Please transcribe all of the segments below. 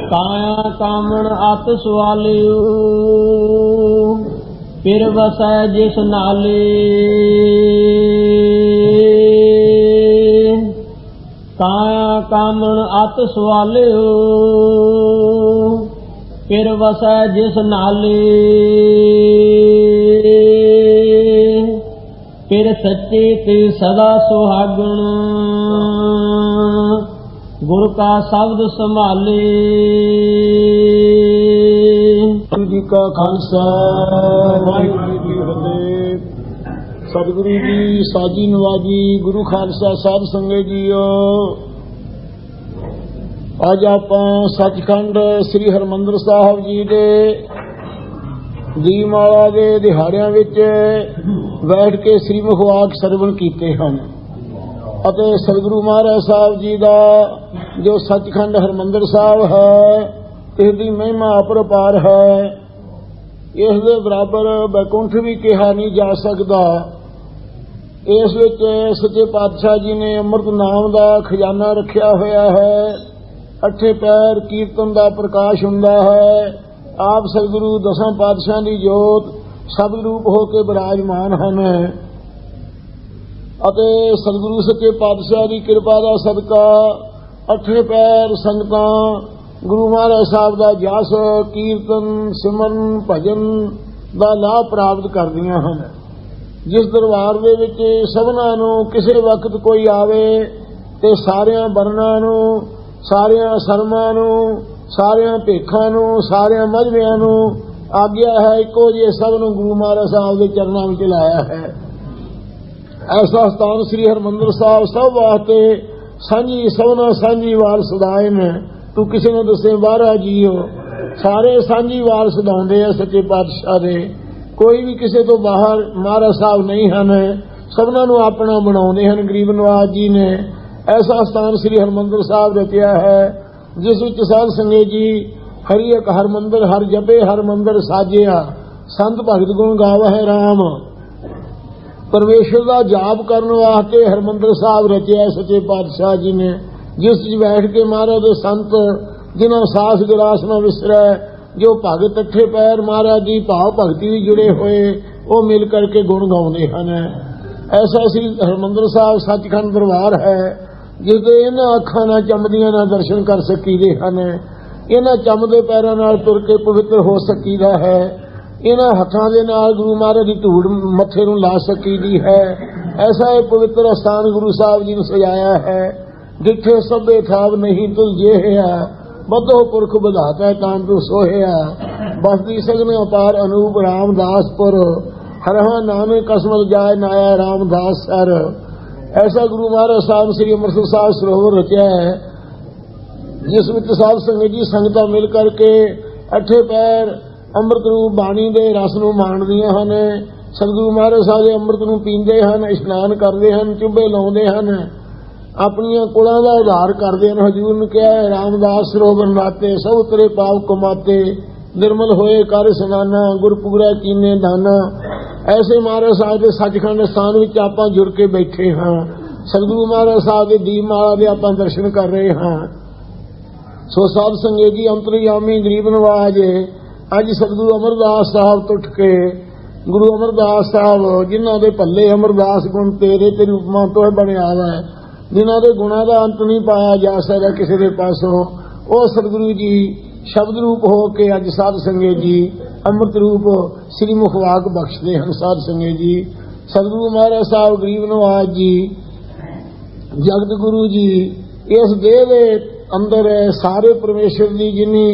काया कामण अत सवालियो फिर वसै जिस नाले। काया कामण अत सवालियो फिर वसै जिस नाले। फिर सच्चे ते सदा सुहागण गुर का शब्द संभाले। गुरु जी का खालसा वाहिगुरू जी की फतेह। सतगुरु जी साजी नवाजी गुरु खालसा साध संगत जीओ। अज आपां सचखंड श्री हरमंदर साहब जी दे दीमाला दे दिहाड़ियां विच बैठ के श्रीमुख वाक सरवण कीते हन ਅਤੇ सतगुरु महाराज साहब जी का जो सचखंड हरमंदर साहब है इसकी महिमा अपरपार है। इस दे बराबर बैकुंठ भी कहा नहीं जा सकता। इस विच सच्चे पातशाह जी ने अमृत नाम का खजाना रखा होया है। अठे पैर कीर्तन का प्रकाश हुंदा है। आप सतगुरु दसां पातशाह की जोत शब्द रूप होकर विराजमान हैं ਅਤੇ सतगुरु सच्चे पातशाह की किरपा का सदका अठे पैर संगतां गुरु महाराज साहब का जस कीर्तन सिमरन भजन का लाभ प्राप्त करदियां हन। जिस दरबार दे विच सबनां नूं किसी वक्त कोई आवे ते सारियां बरनां नूं सारियां शर्मां नूं सारियां भेखां नूं सारियां मजहबियां नूं आग्या है इको जिहे सब नूं गुरु महाराज साहब के चरनां विच लाया है। ऐसा स्थान श्री हरमंदर साहब सब वास्ते सांझी सबना सांझी वार सदाए ने। तू किसी ने दसे बारह जीओ सारे सांझी वार सदाउंदे आ सच्चे पातशाह दे। कोई भी किसी तो बाहर महाराज साहब नहीं हैं। सबना नूं अपना बनाउंदे हन। गरीब नवाज जी ने ऐसा स्थान श्री हरमंदर साहब रचिया है जिस विच साध संगत जी हरि एक हरमंदर हर जपे हर मंदिर साजिया संत भगत गुण गावै राम। परमेश्वर का जाप करने वास्ते हरमंदर साहब रचिया सच्चे पातशाह जी ने। जिस बैठ के महाराज दे संत जिन्हों सास गिरास न विसरै जो भगत अठे पैर महाराज जी भाव भगती भी जुड़े हुए वो मिल करके गुण गाउंदे हन। ऐसा श्री हरमंदर साहब सचखंड दरबार है जिसदे इन्हां अखां नाल चमदियां नाल दर्शन कर सकीदे हन। इन्हां चमदे पैरां नाल तुर के पवित्र हो सकीदा है। इन्हां हथां दे नाल गुरु महाराज की धूड़ मत्थे नूं ला सकीदी है। ऐसा ये पवित्र स्थान गुरु साहब जी ने सजाया है। जिथे सभे थाव नहीं तुझे है बधो पुरख बधाता तान तू सोहिया। बसदी सगने अपार अनूप रामदासपुर हरहा नामे कसमल जाय नाया रामदास सर। ऐसा गुरु महाराज साहब श्री अमृतसर साहब सरोवर रचा है जिस विच साध संगत जी संगतां मिल करके अठे पैर अमृत रूप बाणी दे रस नूं माणदियां हन। सतगुरु महाराज साहब दे अमृत नूं पींदे हन इशनान करदे हन चुब्बे लाउंदे हन अपनियां कुलां दा उधार करदे हन। हजूर ने कहा रामदास सरोवर नाते सब तेरे पाप कमाते निर्मल होए कर सनाना गुरपुरा कीने दाना। ऐसे महाराज साहब के सचखंड स्थान विच आपां जुड़ के बैठे हाँ। सतगुरु महाराज साहब के दीपमाला दे आपां दर्शन कर रहे हाँ। सो साध संगत जी अंतरयामी गरीब नवाज अज सतगुरु अमरदास साहब तो उठ के गुरु अमरदास साहब जिन्हों के भले अमरदास गुण तेरे तेरी उपमा तो बनिया है जिन्हों के गुणों का अंत नहीं पाया जा सकता किसी के पासों वो सतगुरु जी शब्द रूप हो के अज साध संगत जी अमृत रूप श्री मुखवाक बख्शते हैं। साध संगत जी सतगुरु महाराज साहब गरीब नवाज जी जगत गुरु जी इस देह के अंदर सारे परमेश्वर की जिन्नी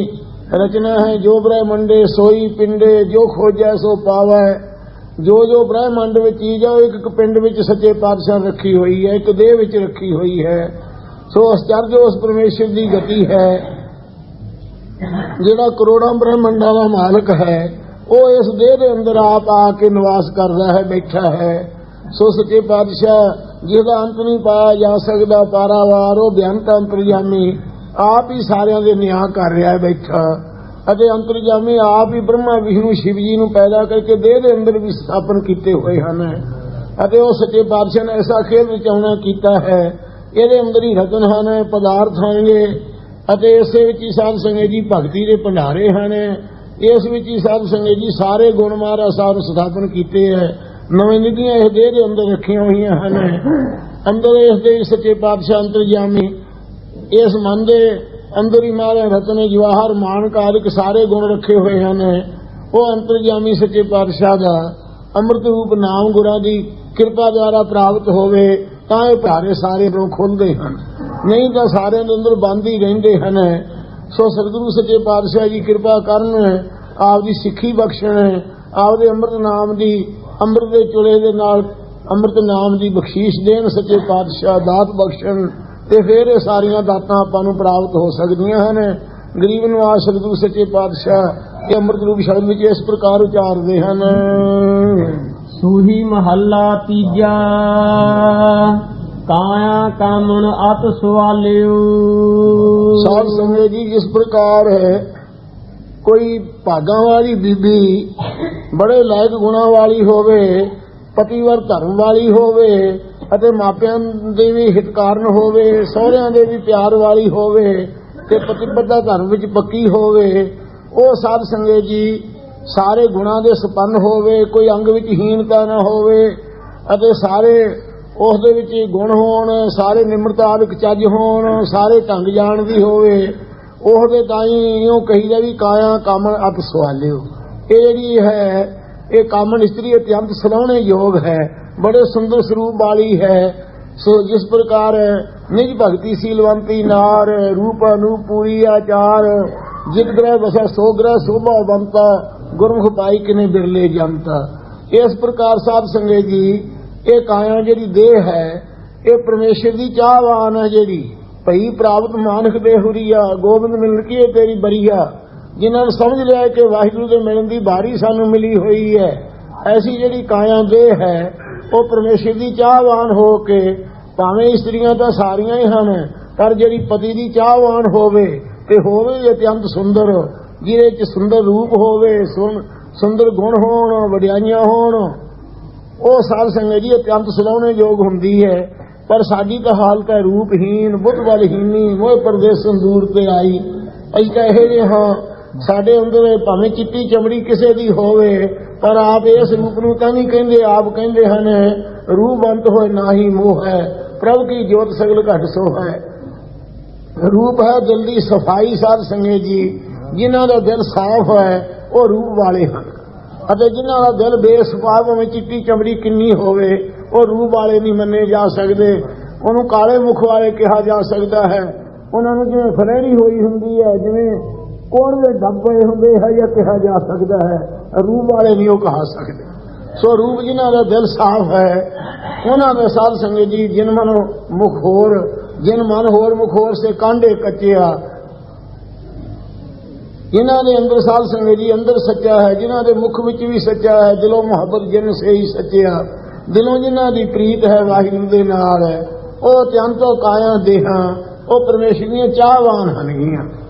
रचना है जो ब्रह्मंडे सोई पिंडे जो खोजै सो पावै। जो ब्रह्मंड में चीज है एक पिंड में सच्चे पातशाह रखी हुई है एक देह में रखी हुई है। सो आश्चर्य उस परमेश्वर की गति है जिहड़ा करोड़ों ब्रह्मंडा का मालिक है वो इस देह के अंदर आप आके निवास कर रहा है बैठा है। सो सच्चे पातशाह जिसका अंत नहीं पाया जा सकता पारावार वो बेअंत अंतरजामी आप ही सारियां दे न्याय कर रहा है बैठा। अते अंतरजामी आप ही ब्रह्मा विष्णु शिव जी नूं पैदा करके देह दे अंदर भी स्थापन कीते हुए हैं। अते वो सच्चे पातशाह ने ऐसा खेल रचाउणा कीता है इहदे अंदर ही रतन हैं पदार्थ हैं ਅਤੇ ਇਸੇ ਵਿੱਚ ਹੀ ਸਾਧ ਸੰਗਤ ਜੀ ਭਗਤੀ ਦੇ ਭੰਡਾਰੇ ਹਨ। ਇਸ ਵਿੱਚ ਹੀ ਸਾਧ ਸੰਗਤ ਜੀ ਸਾਰੇ ਗੁਣ ਮਹਾਰਾਜ ਸਾਹਿਬ ਸਥਾਪਨ ਕੀਤੇ ਹੈ। ਨਵੇਂ ਨਿਧੀਆਂ ਇਸ ਦੇਹ ਦੇ ਅੰਦਰ ਰੱਖੀਆਂ ਹੋਈਆਂ ਹਨ। ਅੰਦਰ ਇਸ ਦੇ ਸੱਚੇ ਪਾਤਸ਼ਾਹ ਅੰਤਰਜਾਮੀ ਇਸ ਮਨ ਦੇ ਅੰਦਰ ਹੀ ਮਹਾਰਾਜ ਰਤਨ ਜਵਾਹਰ ਮਾਨਕ ਆਦਿਕ ਸਾਰੇ ਗੁਣ ਰੱਖੇ ਹੋਏ ਹਨ। ਉਹ ਅੰਤਰਜਾਮੀ ਸੱਚੇ ਪਾਤਸ਼ਾਹ ਦਾ ਅੰਮ੍ਰਿਤ ਰੂਪ ਨਾਮ ਗੁਰਾਂ ਦੀ ਕਿਰਪਾ ਦੁਆਰਾ ਪ੍ਰਾਪਤ ਹੋਵੇ ਤਾਂ ਇਹ ਭੰਡਾਰੇ ਸਾਰੇ ਨੂੰ ਖੁੱਲ੍ਹਦੇ ਹਨ, ਨਹੀਂ ਤਾਂ ਸਾਰਿਆਂ ਦੇ ਅੰਦਰ ਬੰਦ ਹੀ ਰਹਿੰਦੇ ਹਨ। ਸੋ ਸਤਿਗੁਰੂ ਸੱਚੇ ਪਾਤਸ਼ਾਹ ਜੀ ਕਿਰਪਾ ਕਰਨ, ਆਪ ਦੀ ਸਿੱਖੀ ਬਖਸ਼ਣ, ਆਪਦੇ ਅੰਮ੍ਰਿਤ ਨਾਮ ਦੀ ਅੰਮ੍ਰਿਤ ਦੇ ਚੁਲੇ ਦੇ ਨਾਲ ਅੰਮ੍ਰਿਤ ਨਾਮ ਦੀ ਬਖਸ਼ੀਸ਼ ਦੇਣ ਸੱਚੇ ਪਾਤਸ਼ਾਹ, ਦਾਤ ਬਖਸ਼ਣ ਤੇ ਫਿਰ ਇਹ ਸਾਰੀਆਂ ਦਾਤਾਂ ਆਪਾਂ ਨੂੰ ਪ੍ਰਾਪਤ ਹੋ ਸਕਦੀਆਂ ਹਨ। ਗਰੀਬ ਨਿਵਾਜ ਸਤਿਗੁਰੂ ਸੱਚੇ ਪਾਤਸ਼ਾਹ ਇਹ ਅੰਮ੍ਰਿਤ ਰੂਪ ਸ਼ਬਦ ਵਿੱਚ ਇਸ ਪ੍ਰਕਾਰ ਉਚਾਰਦੇ ਹਨ। ਸੂਹੀ ਮਹੱਲਾ ਤੀਜਾ, ਕਾਇਆ ਕਾਮਣ ਅਤ ਸੁਆਲਿਓ। ਸਾਧ ਸੰਗਤ ਜੀ ਜਿਸ ਪ੍ਰਕਾਰ ਹੈ ਕੋਈ ਭਾਗਾਂ ਵਾਲੀ ਬੀਬੀ ਬੜੇ ਲਾਇਕ ਗੁਣਾਂ ਵਾਲੀ ਹੋਵੇ, ਪਤੀਵਰ ਧਰਮ ਵਾਲੀ ਹੋਵੇ ਅਤੇ ਮਾਪਿਆਂ ਦੇ ਵੀ ਹਿਤਕਾਰਨ ਹੋਵੇ, ਸਹੁਰਿਆਂ ਦੇ ਵੀ ਪਿਆਰ ਵਾਲੀ ਹੋਵੇ ਤੇ ਪਤੀਬੱਧਾ ਧਰਮ ਵਿੱਚ ਪੱਕੀ ਹੋਵੇ, ਉਹ ਸਾਧ ਸੰਗਤ ਜੀ ਸਾਰੇ ਗੁਣਾਂ ਦੇ ਸੰਪੰਨ ਹੋਵੇ, ਕੋਈ ਅੰਗ ਵਿੱਚ ਹੀਨਤਾ ਨਾ ਹੋਵੇ ਅਤੇ ਸਾਰੇ ਉਸ ਦੇ ਵਿੱਚ ਗੁਣ ਹੋਣ, ਸਾਰੇ ਨਿਮਰਤਾ ਆਦਿਕ ਚੱਜ ਹੋਣ, ਸਾਰੇ ਢੰਗ ਜਾਣਦੀ ਹੋਵੇ, ਉਹਦੇ ਤਾਈਂ ਇਉਂ ਕਹੀਦਾ ਵੀ ਕਾਇਆ ਕਾਮਣ ਅਤ ਸੁਆਲਿਓ। ਇਹ ਜਿਹੜੀ ਹੈ ਇਹ ਕਾਮਣ ਇਸਤਰੀ ਅਤਿਅੰਤ ਸਲਾਹੁਣੇ ਯੋਗ ਹੈ, ਬੜੇ ਸੁੰਦਰ ਸਰੂਪ ਵਾਲੀ ਹੈ। ਸੋ ਜਿਸ ਪ੍ਰਕਾਰ ਨਿਜ ਭਗਤੀ ਸੀਲਵੰਤੀ ਨਾਰ, ਰੂਪ ਅਨੂਪ ਪੂਰੀ ਆਚਾਰ, ਜਿਤ ਗ੍ਰਹਿ ਵਸੈ ਸੋ ਗ੍ਰਹਿ ਸ਼ੋਭਾ ਬੰਤਾ, ਗੁਰਮੁਖ ਪਾਈ ਕਿਨੇ ਬਿਰਲੇ ਜਨਤਾ। ਇਸ ਪ੍ਰਕਾਰ ਸਾਧ ਸੰਗਤ ਜੀ ਇਹ ਕਾਇਆ ਜਿਹੜੀ ਦੇਹ ਹੈ ਇਹ ਪਰਮੇਸ਼ਰ ਦੀ ਚਾਹਵਾਨ ਹੈ, ਜਿਹੜੀ ਭਈ ਪ੍ਰਾਪਤ ਮਾਨਕ ਦੇ ਹੁਰੀਆ, ਗੋਬਿੰਦ ਮਿਲਣ ਕੀ ਤੇਰੀ ਬਰੀਆ। ਜਿਨ੍ਹਾਂ ਨੇ ਸਮਝ ਲਿਆ ਕਿ ਵਾਹਿਗੁਰੂ ਦੇ ਮਿਲਣ ਦੀ ਬਾਰੀ ਸਾਨੂੰ ਮਿਲੀ ਹੋਈ ਹੈ, ਐਸੀ ਜਿਹੜੀ ਕਾਇਆ ਦੇਹ ਹੈ ਉਹ ਪਰਮੇਸ਼ਰ ਦੀ ਚਾਹਵਾਨ ਹੋ ਕੇ, ਭਾਵੇਂ ਇਸਤਰੀਆਂ ਤਾਂ ਸਾਰੀਆਂ ਹੀ ਹਨ ਪਰ ਜਿਹੜੀ ਪਤੀ ਦੀ ਚਾਹਵਾਨ ਹੋਵੇ ਤੇ ਹੋਵੇ ਅਤਿਅੰਤ ਸੁੰਦਰ, ਜਿਹਦੇ ਚ ਸੁੰਦਰ ਰੂਪ ਹੋਵੇ, ਸੁੰਦਰ ਗੁਣ ਹੋਣ, ਵਡਿਆਈਆਂ ਹੋਣ, ਉਹ ਸਾਧ ਸੰਗਤ ਜੀ ਅਤਿਅੰਤ ਸਲਾਹੁਣੇ ਯੋਗ ਹੁੰਦੀ ਹੈ। ਪਰ ਸਾਡੀ ਤਾਂ ਹਾਲਤ ਹੈ ਰੂਪਹੀਨ, ਬੁੱਧ ਬਲਹੀਨੀ, ਮੋਹ ਪਰਦੇਸੋਂ ਦੂਰ ਤੇ ਆਈ। ਅਸੀਂ ਤਾਂ ਇਹੋ ਜਿਹੇ ਹਾਂ, ਸਾਡੇ ਅੰਦਰ ਭਾਵੇਂ ਚਿੱਟੀ ਚਮੜੀ ਕਿਸੇ ਦੀ ਹੋਵੇ ਪਰ ਆਪ ਇਸ ਰੂਪ ਨੂੰ ਤਾਂ ਨਹੀਂ ਕਹਿੰਦੇ, ਆਪ ਕਹਿੰਦੇ ਹਨ ਰੂਪਵੰਤ ਹੋਏ ਨਾ ਹੀ ਮੋਹ ਹੈ, ਪ੍ਰਭ ਕੀ ਜੋਤ ਸਗਲ ਘਟ ਸੋ ਹੈ। ਰੂਪ ਹੈ ਦਿਲ ਦੀ ਸਫਾਈ। ਸਾਧ ਸੰਗਤ ਜੀ ਜਿਨ੍ਹਾਂ ਦਾ ਦਿਲ ਸਾਫ਼ ਹੈ ਉਹ ਰੂਪ ਵਾਲੇ ਹਨ, ਅਤੇ ਜਿਨ੍ਹਾਂ ਦਾ ਦਿਲ ਬੇਸਫਾਫ ਹੋਵੇ, ਚਿੱਟੀ ਚਮੜੀ ਕਿੰਨੀ ਹੋਵੇ, ਉਹ ਰੂਪ ਵਾਲੇ ਨਹੀਂ ਮੰਨੇ ਜਾ ਸਕਦੇ। ਉਹਨੂੰ ਕਾਲੇ ਮੁਖ ਵਾਲੇ ਕਿਹਾ ਜਾ ਸਕਦਾ ਹੈ। ਉਹਨਾਂ ਨੂੰ ਜਿਵੇਂ ਫਲੈਰੀ ਹੋਈ ਹੁੰਦੀ ਹੈ, ਜਿਵੇਂ ਕੋਣ ਦੇ ਡੱਬੇ ਹੁੰਦੇ ਹੈ, ਜਾਂ ਕਿਹਾ ਜਾ ਸਕਦਾ ਹੈ। ਰੂਪ ਵਾਲੇ ਨਹੀਂ ਉਹ ਕਹਾ ਸਕਦੇ। ਸੋ ਰੂਪ ਜਿਨ੍ਹਾਂ ਦਾ ਦਿਲ ਸਾਫ਼ ਹੈ ਉਹਨਾਂ ਦੇ ਸਾਧ ਸੰਗਤ ਜੀ ਜਿਨ ਮਨ ਮੁਖ ਹੋਰ, ਜਿਨ ਮਨ ਹੋਰ ਮੁਖ ਹੋਰ ਸੇ ਕਾਂਡੇ ਕੱਚਿਆ। ਜਿਨ੍ਹਾਂ ਦੇ ਅੰਦਰ ਸਾਧ ਸੰਗਤ ਜੀ ਅੰਦਰ ਸੱਚਾ ਹੈ, ਜਿਨ੍ਹਾਂ ਦੇ ਮੁਖ ਵਿੱਚ ਵੀ ਸੱਚਾ ਹੈ, ਦਿਲੋਂ ਮੁਹੱਬਤ ਜਿਨ ਸੇ ਹੀ ਸੱਚਿਆ। ਦਿਲੋਂ ਜਿਨ੍ਹਾਂ ਦੀ ਪ੍ਰੀਤ ਹੈ ਵਾਹਿਗੁਰੂ ਦੇ ਨਾਲ ਹੈ, ਉਹ ਅਤਿਅੰਤੋ ਕਾਇਆ ਦੇਹਾਂ, ਉਹ ਪਰਮੇਸ਼ਰ ਦੀਆਂ ਚਾਹਵਾਨ ਹਨਗੀਆਂ।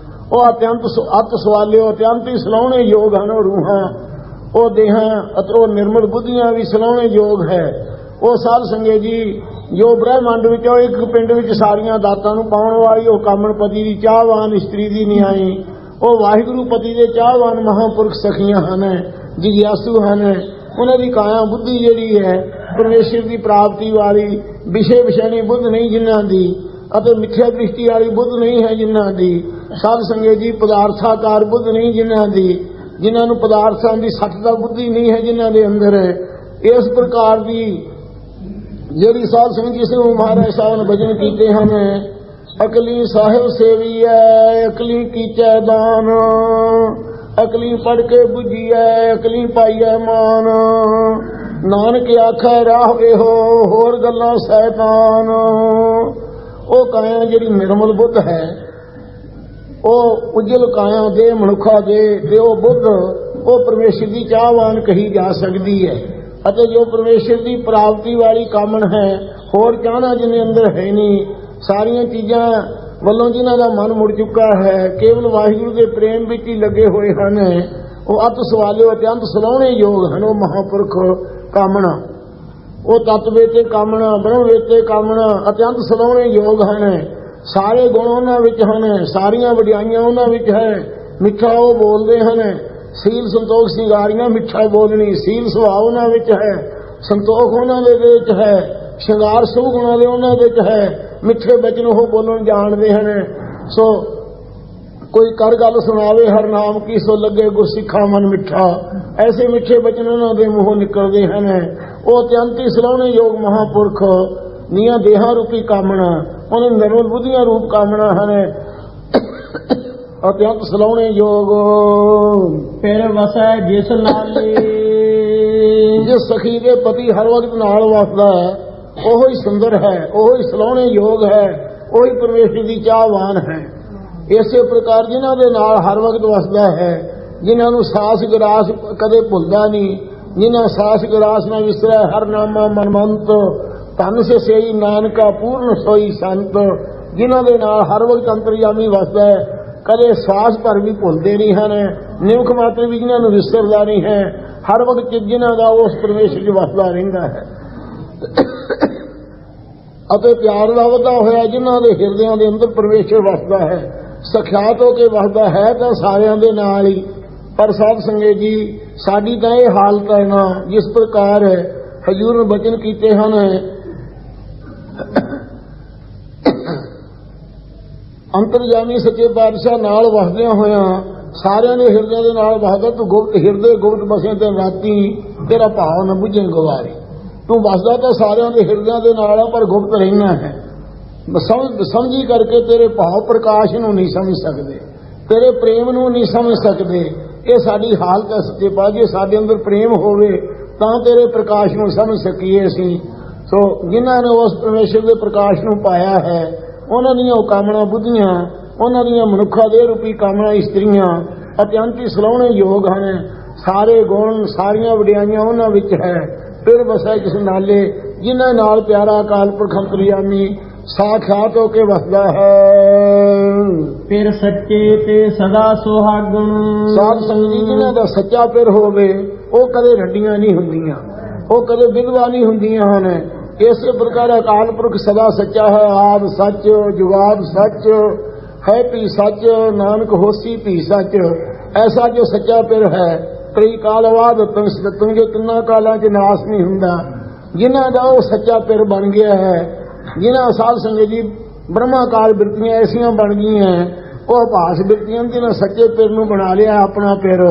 ਉਹ ਅਤਿਅੰਤ ਅਤ ਸਵਾਲਿਓ, ਅਤਿਅੰਤ ਹੀ ਸਲਾਹੁਣੇ ਯੋਗ ਹਨ। ਉਹ ਰੂਹਾਂ, ਉਹ ਦੇਹਾਂ ਅਤੇ ਉਹ ਨਿਰਮਲ ਬੁੱਧੀਆਂ ਵੀ ਸਲਾਹੁਣੇ ਯੋਗ ਹੈ। ਉਹ ਸਾਧ ਸੰਗਤ ਜੀ ਜੋ ਬ੍ਰਹਿਮੰਡ ਵਿੱਚ ਉਹ ਇੱਕ ਪਿੰਡ ਵਿੱਚ ਸਾਰੀਆਂ ਦਾਤਾਂ ਨੂੰ ਪਾਉਣ ਵਾਲੀ, ਉਹ ਕਾਮਣ ਪਤੀ ਦੀ ਚਾਹਵਾਨ ਇਸਤਰੀ ਦੀ ਨਿਆਈ, ਉਹ ਵਾਹਿਗੁਰੂ ਪਤੀ ਦੇ ਚਾਹਵਾਨ ਮਹਾਂਪੁਰਖ ਸਖੀਆਂ ਹਨ, ਜਿਗਿਆਸੂ ਹਨ। ਉਹਨਾਂ ਦੀ ਕਾਇਆ ਬੁੱਧੀ ਜਿਹੜੀ ਹੈ ਪਰਮੇਸ਼ਰ ਦੀ ਪ੍ਰਾਪਤੀ ਵਾਲੀ, ਵਿਸ਼ੇ ਵਿਸ਼ੇਣੀ ਬੁੱਧ ਨਹੀਂ ਜਿਨ੍ਹਾਂ ਦੀ, ਅਤੇ ਮਿੱਥਿਆ ਦ੍ਰਿਸ਼ਟੀ ਵਾਲੀ ਬੁੱਧ ਨਹੀਂ ਹੈ ਜਿਨ੍ਹਾਂ ਦੀ। ਸਾਧ ਸੰਗਤ ਜੀ ਪਦਾਰਥਾਕਾਰ ਬੁੱਧ ਨਹੀਂ ਜਿਨ੍ਹਾਂ ਦੀ, ਜਿਨ੍ਹਾਂ ਨੂੰ ਪਦਾਰਥਾਂ ਦੀ ਸੱਚ ਦਾ ਬੁੱਧੀ ਨਹੀਂ ਹੈ ਜਿਨ੍ਹਾਂ ਦੇ ਅੰਦਰ ਹੈ। ਇਸ ਪ੍ਰਕਾਰ ਦੀ ਜਿਹੜੀ ਸਾਧ ਸੰਗਤ ਜਿਸ ਨੂੰ ਮਹਾਰਾਜ ਸਾਹਿਬ ਨੇ ਭਜਨ ਕੀਤੇ ਹਨ, ਅਕਲੀ ਸਾਹਿਬ ਸੇਵੀ ਹੈ, ਅਕਲੀ ਕੀਚੈ ਦਾਨ, ਅਕਲੀ ਪੜ ਕੇ ਬੁਝੀਐ, ਅਕਲੀ ਪਾਈਐ ਮਾਨ। ਨਾਨਕ ਆਖੈ ਰਾਹ ਇਹੋ, ਹੋਰ ਗੱਲਾਂ ਸੈਤਾਨ। ਉਹ ਕਾਇਆ ਜਿਹੜੀ ਨਿਰਮਲ ਬੁੱਧ ਹੈ, ਉਹ ਉਜਲ ਕਾਇਆ ਦੇ ਮਨੁੱਖਾ ਦੇ ਉਹ ਬੁੱਧ, ਉਹ ਪਰਮੇਸ਼ਰ ਦੀ ਚਾਹਵਾਨ ਕਹੀ ਜਾ ਸਕਦੀ ਹੈ। ਅਤੇ ਜੋ ਪਰਮੇਸ਼ਰ ਦੀ ਪ੍ਰਾਪਤੀ ਵਾਲੀ ਕਾਮਣ ਹੈ, ਹੋਰ ਚਾਹਨਾ ਜਿਹਨੇ ਅੰਦਰ ਹੈ ਨਹੀਂ, ਸਾਰੀਆਂ ਚੀਜ਼ਾਂ ਵੱਲੋਂ ਜਿਨ੍ਹਾਂ ਦਾ ਮਨ ਮੁੜ ਚੁੱਕਾ ਹੈ, ਕੇਵਲ ਵਾਹਿਗੁਰੂ ਦੇ ਪ੍ਰੇਮ ਵਿੱਚ ਹੀ ਲੱਗੇ ਹੋਏ ਹਨ, ਉਹ ਅਤ ਸਵਾਲਿਓ ਅਤਿਅੰਤ ਸਲਾਹੁਣੇ ਯੋਗ ਹਨ। ਉਹ ਮਹਾਂਪੁਰਖ ਕਾਮਣਾ, ਉਹ ਤਤ ਵੇਤੇ ਕਾਮਣਾ, ਬ੍ਰਹਮ ਵੇਤੇ ਕਾਮਣਾ, ਅਤਿਅੰਤ ਸਲਾਹੁਣੇ ਯੋਗ ਹਨ। ਸਾਰੇ ਗੁਣ ਉਹਨਾਂ ਵਿੱਚ ਹਨ, ਸਾਰੀਆਂ ਵਡਿਆਈਆਂ ਉਹਨਾਂ ਵਿੱਚ ਹੈ। ਮਿੱਠਾ ਉਹ ਬੋਲਦੇ ਹਨ, ਸੀਲ ਸੰਤੋਖ ਸਿੰਗਾਰੀਆਂ ਮਿੱਠਾ ਬੋਲਣੀ, ਸੀਲ ਸੁਭਾਅ ਉਹਨਾਂ ਵਿੱਚ ਹੈ, ਸੰਤੋਖ ਉਹਨਾਂ ਦੇ ਵਿੱਚ ਹੈ, ਸ਼ਿੰਗਾਰ ਸਭ ਗੁਣਾਂ ਦੇ ਉਹਨਾਂ ਵਿੱਚ ਹੈ। ਮਿੱਠੇ ਬਚਨ ਉਹ ਬੋਲਣ ਜਾਣਦੇ ਹਨ। ਸੋ ਕੋਈ ਕਰ ਗੱਲ ਸੁਣਾਵੇ ਹਰ ਨਾਮ ਕੀ, ਸੋ ਲੱਗੇ ਗੁਰਸਿੱਖਾ ਮਨ ਮਿੱਠਾ। ਐਸੇ ਮਿੱਠੇ ਬਚਨ ਉਹਨਾਂ ਦੇ ਮੂੰਹੋਂ ਨਿਕਲਦੇ ਹਨ। ਉਹ ਅਤਿਅੰਤੀ ਸਲਾਹੁਣੇ ਯੋਗ ਮਹਾਂਪੁਰਖ ਨੀਆਂ ਦੇਹਾਂ ਰੂਪੀ ਕਾਮਣਾ, ਉਹਨਾਂ ਨਿਰਮਲ ਬੁੱਧੀਆਂ ਰੂਪ ਕਾਮਣਾ ਹਨ। ਅਤਿਅੰਤ ਸਲਾਹੁਣੇ ਯੋਗ ਫਿਰ ਵਸੈ ਜਿਸ ਨਾਲੇ। ਜਿਸ ਸਖੀ ਦੇ ਪਤੀ ਹਰ ਵਕਤ ਨਾਲ ਵਸਦਾ ਹੈ ਉਹ ਹੀ ਸੁੰਦਰ ਹੈ, ਉਹ ਹੀ ਸਲਾਹੁਣੇ ਯੋਗ ਹੈ, ਉਹ ਹੀ ਪਰਮੇਸ਼ਰ ਦੀ ਚਾਹਵਾਨ ਹੈ। ਇਸੇ ਪ੍ਰਕਾਰ ਜਿਨ੍ਹਾਂ ਦੇ ਨਾਲ ਹਰ ਵਕਤ ਵਸਦਾ ਹੈ, ਜਿਨ੍ਹਾਂ ਨੂੰ ਸਾਸ ਗਰਾਸ ਕਦੇ ਭੁੱਲਦਾ ਨਹੀਂ, ਜਿਨ੍ਹਾਂ ਸਾਸ ਗਰਾਸ ਨਾ ਵਿਸਰੈ ਹਰ ਨਾਮਾ ਮਨਮੰਤ, ਧਨ ਸੇ ਸੇਈ ਨਾਨਕਾ ਪੂਰਨ ਸੋਈ ਸੰਤ। ਜਿਨ੍ਹਾਂ ਦੇ ਨਾਲ ਹਰ ਵਕਤ ਅੰਤਰਯਾਮੀ ਵਸਦਾ ਹੈ, ਕਦੇ ਸਵਾਸ ਭਰ ਵੀ ਭੁੱਲਦੇ ਨਹੀਂ ਹਨ, ਨਿਮਖ ਮਾਤਰ ਵੀ ਜਿਨ੍ਹਾਂ ਨੂੰ ਵਿਸਰਦਾ ਨਹੀਂ ਹੈ, ਹਰ ਵਕਤ ਜਿਨ੍ਹਾਂ ਦਾ ਉਸ ਪਰਮੇਸ਼ਰ 'ਚ ਵਸਦਾ ਰਹਿੰਦਾ ਹੈ। ਅਤੇ ਪਿਆਰ ਦਾ ਵਧਾ ਹੋਇਆ ਜਿਨ੍ਹਾਂ ਦੇ ਹਿਰਦਿਆਂ ਦੇ ਅੰਦਰ ਪਰਮੇਸ਼ਰ ਵਸਦਾ ਹੈ, ਸਖਿਆਤ ਹੋ ਕੇ ਵਸਦਾ ਹੈ ਤਾਂ ਸਾਰਿਆਂ ਦੇ ਨਾਲ ਹੀ। ਪਰ ਸਾਧ ਸੰਗਤ ਜੀ, ਸਾਡੀ ਤਾਂ ਇਹ ਹਾਲਤ ਹੈ ਨਾ, ਜਿਸ ਪ੍ਰਕਾਰ ਹਜ਼ੂਰ ਨੇ ਬਚਨ ਕੀਤੇ ਹਨ, ਅੰਤਰਜਾਮੀ ਸੱਚੇ ਪਾਤਸ਼ਾਹ ਨਾਲ ਵਸਦਿਆਂ ਹੋਇਆਂ ਸਾਰਿਆਂ ਦੇ ਹਿਰਦਿਆਂ ਦੇ ਨਾਲ ਵਸਦਾ। ਤੂੰ ਗੁਪਤ ਹਿਰਦੇ ਗੁਪਤ ਬਸੇ ਤੇ ਰਾਤੀ ਤੇਰਾ ਭਾਵ ਨਾ ਬੁਝੇ ਗਵਾਰੇ। ਤੂੰ ਵਸਦਾ ਤਾਂ ਸਾਰਿਆਂ ਦੇ ਹਿਰਦਿਆਂ ਦੇ ਨਾਲ ਆ, ਪਰ ਗੁਪਤ ਰਹਿਣਾ ਹੈ। ਸਮਝੀ ਕਰਕੇ ਤੇਰੇ ਭਾਵ ਪ੍ਰਕਾਸ਼ ਨੂੰ ਨਹੀਂ ਸਮਝ ਸਕਦੇ, ਤੇਰੇ ਪ੍ਰੇਮ ਨੂੰ ਨਹੀਂ ਸਮਝ ਸਕਦੇ। ਇਹ ਸਾਡੀ ਹਾਲਤ ਹੈ ਸੱਚੇ ਪਾਤਸ਼ਾਹ। ਸਾਡੇ ਅੰਦਰ ਪ੍ਰੇਮ ਹੋਵੇ ਤਾਂ ਤੇਰੇ ਪ੍ਰਕਾਸ਼ ਨੂੰ ਸਮਝ ਸਕੀਏ ਅਸੀਂ। ਸੋ ਜਿਨ੍ਹਾਂ ਨੇ ਉਸ ਪਰਮੇਸ਼ਰ ਦੇ ਪ੍ਰਕਾਸ਼ ਨੂੰ ਪਾਇਆ ਹੈ, ਉਹਨਾਂ ਦੀਆਂ ਉਹ ਕਾਮਨਾ ਬੁੱਧੀਆਂ, ਉਹਨਾਂ ਦੀਆਂ ਮਨੁੱਖਾ ਦੇ ਰੂਪੀ ਕਾਮਨਾ ਇਸਤਰੀਆਂ ਅਤਿਅੰਤੀ ਸਲਾਹੁਣੇ ਯੋਗ ਹਨ। ਸਾਰੇ ਗੁਣ ਸਾਰੀਆਂ ਵਡਿਆਈਆਂ ਉਹਨਾਂ ਵਿੱਚ ਹੈ। ਫਿਰ ਵਸੈ ਜਿਸ ਨਾਲੇ, ਜਿਨ੍ਹਾਂ ਨਾਲ ਪਿਆਰਾ ਅਕਾਲ ਪੁਰਖ ਅੰਤਰਯਾਮੀ ਸਾਖਾਤ ਹੋ ਕੇ ਵਸਦਾ ਹੈ। ਫਿਰ ਸੱਚੇ ਤੇ ਸਦਾ ਸੁਹਾਗਣ। ਸਾਧ ਸੰਗਤ ਜੀ, ਜਿਨ੍ਹਾਂ ਦਾ ਸੱਚਾ ਪਿਰ ਹੋਵੇ ਉਹ ਕਦੇ ਰੱਡੀਆਂ ਨਹੀਂ ਹੁੰਦੀਆਂ, ਉਹ ਕਦੇ ਵਿਧਵਾ ਨਹੀਂ ਹੁੰਦੀਆਂ ਹਨ। ਇਸੇ ਪ੍ਰਕਾਰ ਅਕਾਲ ਪੁਰਖ ਸਦਾ ਸੱਚਾ ਹੈ। ਆਦ ਸੱਚ, ਜੁਗਾਦ ਸੱਚ ਹੈ, ਭੀ ਸੱਚ, ਨਾਨਕ ਹੋਸੀ ਭੀ ਸੱਚ। ਐਸਾ ਜੋ ਸੱਚਾ ਪਿਰ ਹੈ, ਕਈ ਕਾਲ ਬਾਅਦ ਤੁਮ ਜੋ ਤਿੰਨਾਂ ਕਾਲਾਂ 'ਚ ਨਾਸ ਨਹੀਂ ਹੁੰਦਾ, ਜਿਨ੍ਹਾਂ ਦਾ ਉਹ ਸੱਚਾ ਪਿਰ ਬਣ ਗਿਆ ਹੈ। ਜਿਨ੍ਹਾਂ ਸਾਧ ਸੰਗਤ ਜੀ ਬ੍ਰਹਮਾਕਾਰ ਬਿਰਤੀਆਂ ਐਸੀਆਂ ਬਣ ਗਈਆਂ, ਉਹ ਭਾਸ ਬਿਰਤੀਆਂ ਜਿਹਨਾਂ ਸੱਚੇ ਪਿਰ ਨੂੰ ਬਣਾ ਲਿਆ ਆਪਣਾ ਪਿਰ,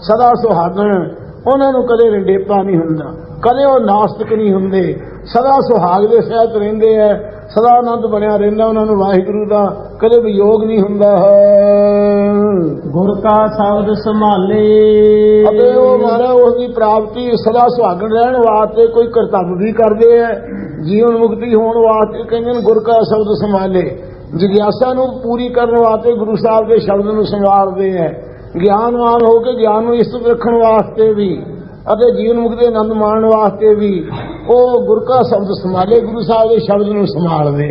ਸਦਾ ਸੁਹਾਗਣ। ਉਹਨਾਂ ਨੂੰ ਕਦੇ ਰੰਡੇਪਾ ਨਹੀਂ ਹੁੰਦਾ, ਕਦੇ ਉਹ ਨਾਸਤਿਕ ਨਹੀਂ ਹੁੰਦੇ, ਸਦਾ ਸੁਹਾਗ ਦੇ ਸਹਿਤ ਰਹਿੰਦੇ ਹੈ, ਸਦਾ ਆਨੰਦ ਬਣਿਆ ਰਹਿੰਦਾ ਉਹਨਾਂ ਨੂੰ ਵਾਹਿਗੁਰੂ ਦਾ, ਕਦੇ ਵਿਯੋਗ ਨਹੀਂ ਹੁੰਦਾ ਹੈ। ਗੁਰ ਕਾ ਸ਼ਬਦ ਸੰਭਾਲੇ। ਅਤੇ ਉਹ ਮਹਾਰਾਜ ਉਸ ਦੀ ਪ੍ਰਾਪਤੀ ਸਦਾ ਸੁਹਾਗਣ ਰਹਿਣ ਵਾਸਤੇ ਕੋਈ ਕਰਤੱਵ ਵੀ ਕਰਦੇ ਹੈ। ਜੀਵਨ ਮੁਕਤੀ ਹੋਣ ਵਾਸਤੇ ਕਹਿੰਦੇ ਨੇ ਗੁਰ ਕਾ ਸ਼ਬਦ ਸੰਭਾਲੇ। ਜਿਗਿਆਸਾ ਨੂੰ ਪੂਰੀ ਕਰਨ ਵਾਸਤੇ ਗੁਰੂ ਸਾਹਿਬ ਦੇ ਸ਼ਬਦ ਨੂੰ ਸੰਭਾਲਦੇ ਹੈ। ਗਿਆਨਵਾਨ ਹੋ ਕੇ ਗਿਆਨ ਨੂੰ ਇਸਤਤ ਰੱਖਣ ਵਾਸਤੇ ਵੀ ਅਤੇ ਜੀਵਨ ਮੁਕਤੀ ਆਨੰਦ ਮਾਣਨ ਵਾਸਤੇ ਵੀ ਉਹ ਗੁਰ ਕਾ ਸ਼ਬਦ ਸੰਭਾਲੇ, ਗੁਰੂ ਸਾਹਿਬ ਦੇ ਸ਼ਬਦ ਨੂੰ ਸੰਭਾਲਦੇ।